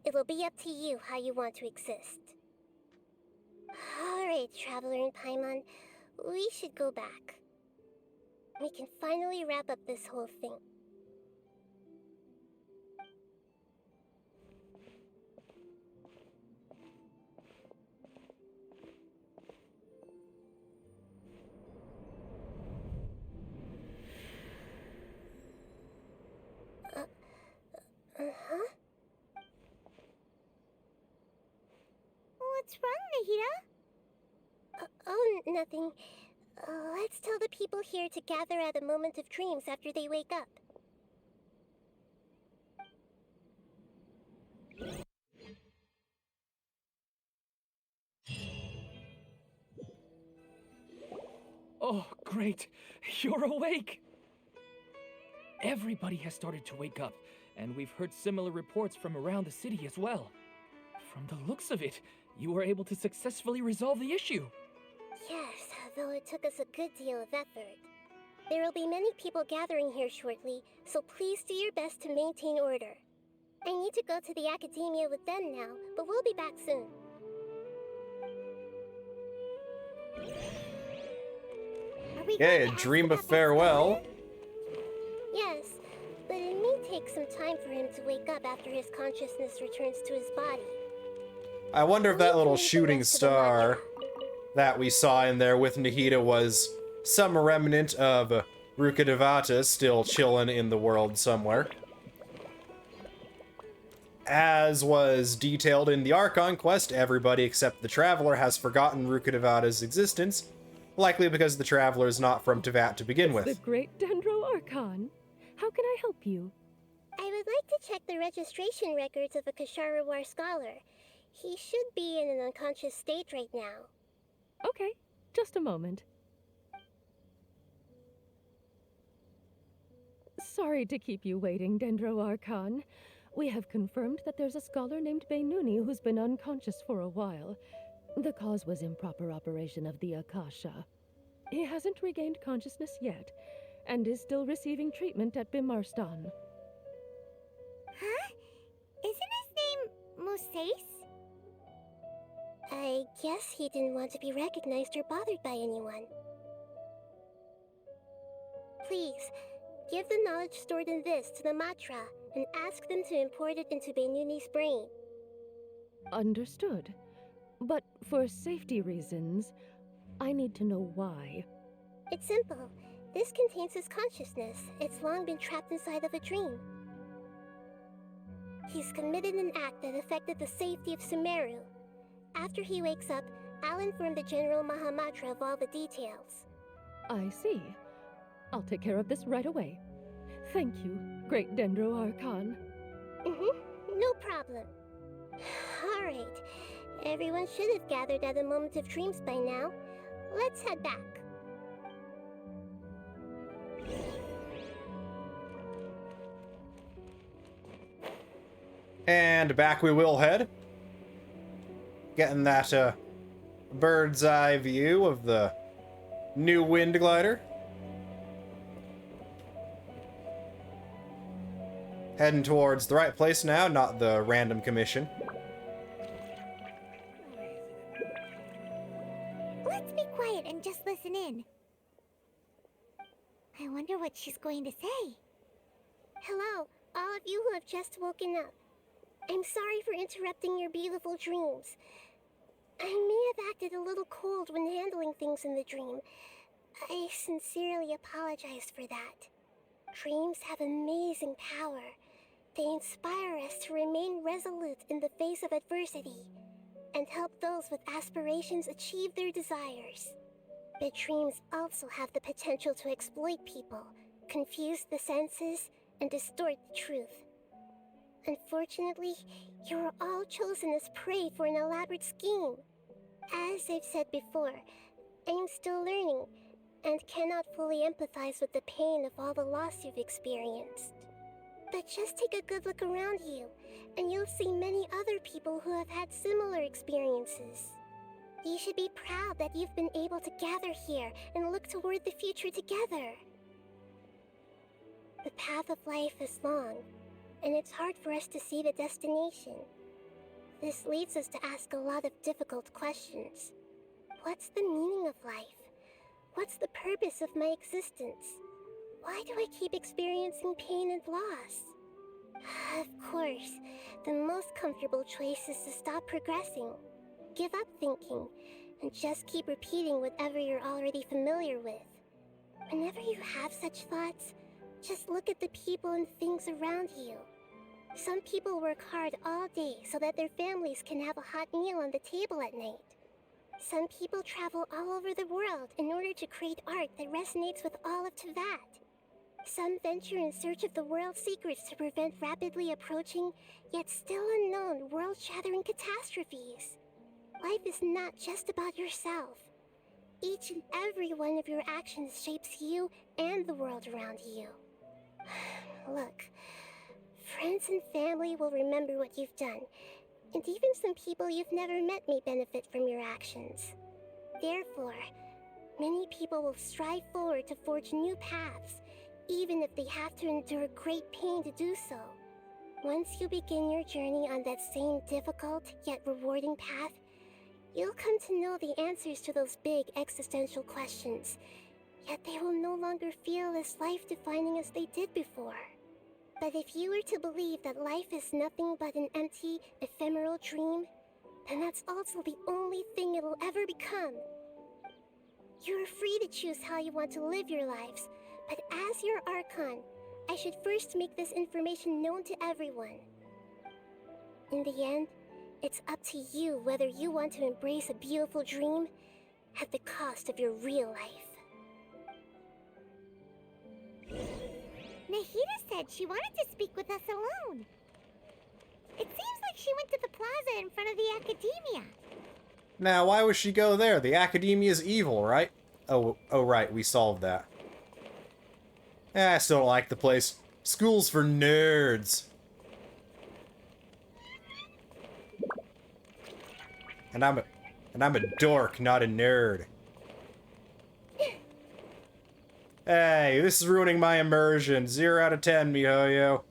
it'll be up to you how you want to exist. Alright, Traveler and Paimon, we should go back. We can finally wrap up this whole thing. Uh-huh. What's wrong, Nahida? Oh, nothing. Let's tell the people here to gather at a moment of dreams after they wake up. Oh, great! You're awake! Everybody has started to wake up, and we've heard similar reports from around the city as well. From the looks of it, you were able to successfully resolve the issue. Yes, though it took us a good deal of effort. There will be many people gathering here shortly, so please do your best to maintain order. I need to go to the academia with them now, but we'll be back soon. Yeah, a dream of farewell. Yes, but it may take some time for him to wake up after his consciousness returns to his body. I wonder if that little shooting star that we saw in there with Nahida was some remnant of Rukkhadevata still chilling in the world somewhere. As was detailed in the Archon quest, everybody except the Traveler has forgotten Rukkhadevata's existence, likely because the Traveler is not from Tevat to begin with. The great Dendro Archon. How can I help you? I would like to check the registration records of a Kashara War scholar. He should be in an unconscious state right now. Okay, just a moment. Sorry to keep you waiting, Dendro Archon. We have confirmed that there's a scholar named Beinuni who's been unconscious for a while. The cause was improper operation of the Akasha. He hasn't regained consciousness yet, and is still receiving treatment at Bimarstan. Huh? Isn't his name Moses? I guess he didn't want to be recognized or bothered by anyone. Please, give the knowledge stored in this to the Matra and ask them to import it into Beinuni's brain. Understood. But for safety reasons, I need to know why. It's simple. This contains his consciousness. It's long been trapped inside of a dream. He's committed an act that affected the safety of Sumeru. After he wakes up, I'll inform the General Mahamatra of all the details. I see. I'll take care of this right away. Thank you, great Dendro Archon. No problem. Alright. Everyone should have gathered at a moment of dreams by now. Let's head back. And back we will head. Getting that bird's eye view of the new wind glider. Heading towards the right place now, not the random commission. Let's be quiet and just listen in. I wonder what she's going to say. Hello, all of you who have just woken up. I'm sorry for interrupting your beautiful dreams. I may have acted a little cold when handling things in the dream. I sincerely apologize for that. Dreams have amazing power. They inspire us to remain resolute in the face of adversity and help those with aspirations achieve their desires. But dreams also have the potential to exploit people, confuse the senses, and distort the truth. Unfortunately, you were all chosen as prey for an elaborate scheme. As I've said before, I am still learning, and cannot fully empathize with the pain of all the loss you've experienced. But just take a good look around you, and you'll see many other people who have had similar experiences. You should be proud that you've been able to gather here and look toward the future together. The path of life is long, and it's hard for us to see the destination. This leads us to ask a lot of difficult questions. What's the meaning of life? What's the purpose of my existence? Why do I keep experiencing pain and loss? Of course, the most comfortable choice is to stop progressing. Give up thinking, and just keep repeating whatever you're already familiar with. Whenever you have such thoughts, just look at the people and things around you. Some people work hard all day so that their families can have a hot meal on the table at night. Some people travel all over the world in order to create art that resonates with all of Teyvat. Some venture in search of the world's secrets to prevent rapidly approaching, yet still unknown, world-shattering catastrophes. Life is not just about yourself. Each and every one of your actions shapes you and the world around you. Look, friends and family will remember what you've done, and even some people you've never met may benefit from your actions. Therefore, many people will strive forward to forge new paths, even if they have to endure great pain to do so. Once you begin your journey on that same difficult yet rewarding path, you'll come to know the answers to those big existential questions, yet they will no longer feel as life-defining as they did before. But if you were to believe that life is nothing but an empty, ephemeral dream, then that's also the only thing it'll ever become. You're free to choose how you want to live your lives, but as your Archon, I should first make this information known to everyone. In the end, it's up to you whether you want to embrace a beautiful dream at the cost of your real life. Nahida said she wanted to speak with us alone. It seems like she went to the plaza in front of the Academia. Now, why would she go there? The Academia's evil, right? Oh, right, we solved that. I still don't like the place. School's for nerds. And I'm a dork, not a nerd. Hey, this is ruining my immersion. 0 out of 10, miHoYo. You're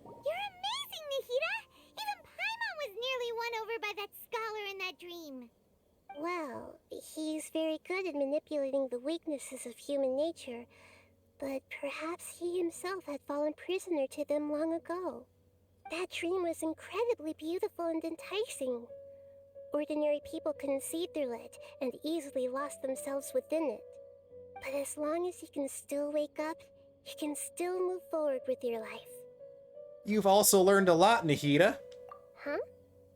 amazing, Nahida! Even Paimon was nearly won over by that scholar in that dream. Well, he's very good at manipulating the weaknesses of human nature, but perhaps he himself had fallen prisoner to them long ago. That dream was incredibly beautiful and enticing. Ordinary people couldn't see through it and easily lost themselves within it. But as long as you can still wake up, you can still move forward with your life. You've also learned a lot, Nahida. Huh?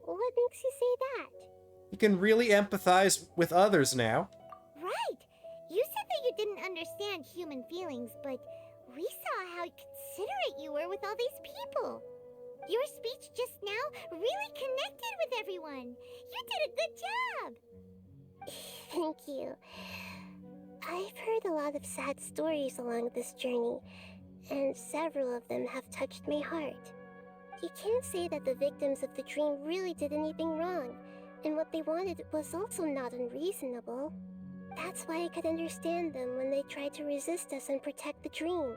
What makes you say that? You can really empathize with others now. Right! You said that you didn't understand human feelings, but we saw how considerate you were with all these people. Your speech just now really connected with everyone. You did a good job. Thank you. I've heard a lot of sad stories along this journey, and several of them have touched my heart. You can't say that the victims of the dream really did anything wrong, and what they wanted was also not unreasonable. That's why I could understand them when they tried to resist us and protect the dream.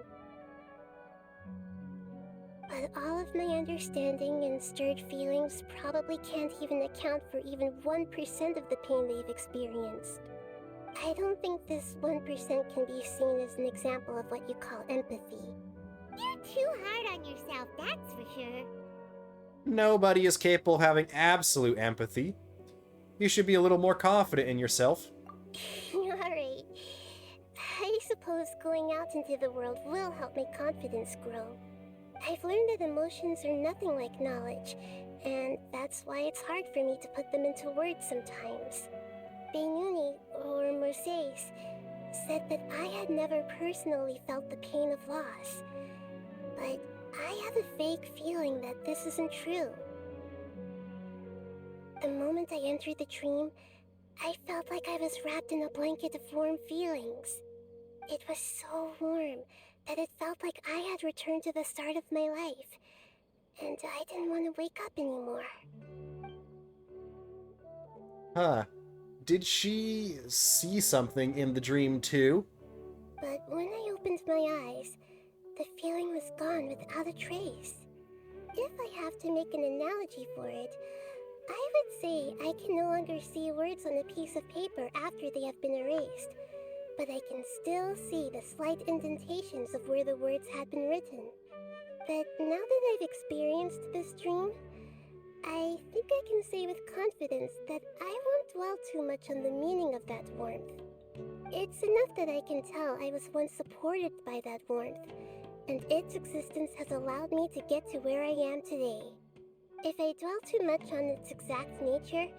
But all of my understanding and stirred feelings probably can't even account for even 1% of the pain they've experienced. I don't think this 1% can be seen as an example of what you call empathy. You're too hard on yourself, that's for sure. Nobody is capable of having absolute empathy. You should be a little more confident in yourself. Alright. I suppose going out into the world will help my confidence grow. I've learned that emotions are nothing like knowledge, and that's why it's hard for me to put them into words sometimes. Benuni, or Mercedes, said that I had never personally felt the pain of loss, but I have a vague feeling that this isn't true. The moment I entered the dream, I felt like I was wrapped in a blanket of warm feelings. It was so warm that it felt like I had returned to the start of my life, and I didn't want to wake up anymore. Huh. Did she see something in the dream too? But when I opened my eyes, the feeling was gone without a trace. If I have to make an analogy for it, I would say I can no longer see words on a piece of paper after they have been erased, but I can still see the slight indentations of where the words had been written. But now that I've experienced this dream, I think I can say with confidence that I won't dwell too much on the meaning of that warmth. It's enough that I can tell I was once supported by that warmth, and its existence has allowed me to get to where I am today. If I dwell too much on its exact nature,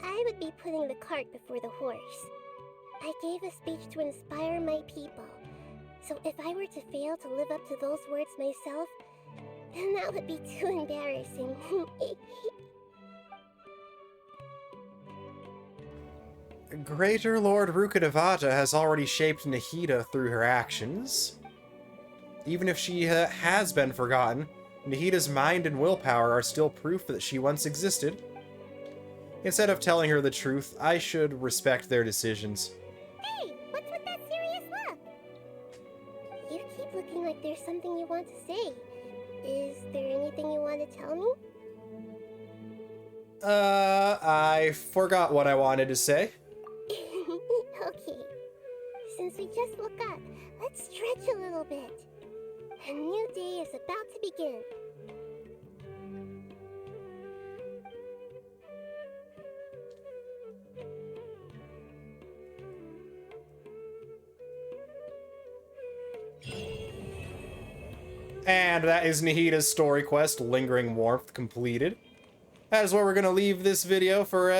I would be putting the cart before the horse. I gave a speech to inspire my people, so if I were to fail to live up to those words myself, then that would be too embarrassing. Greater Lord Rukkhadevata has already shaped Nahida through her actions. Even if she has been forgotten, Nahida's mind and willpower are still proof that she once existed. Instead of telling her the truth, I should respect their decisions. Hey, what's with that serious look? You keep looking like there's something you want to say. Is there anything you want to tell me? I forgot what I wanted to say. Okay. Since we just woke up, let's stretch a little bit. A new day is about to begin. And that is Nahida's story quest, Lingering Warmth, completed. That is where we're going to leave this video for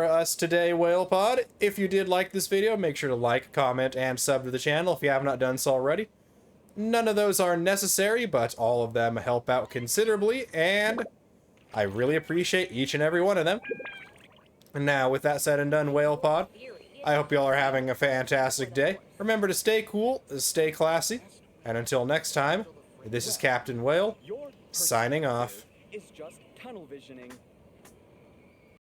us today, WhalePod. If you did like this video, make sure to like, comment, and sub to the channel if you have not done so already. None of those are necessary, but all of them help out considerably, and I really appreciate each and every one of them. And now, with that said and done, WhalePod, I hope y'all are having a fantastic day. Remember to stay cool, stay classy, and until next time, this is Captain Whale, signing off. Is just tunnel visioning.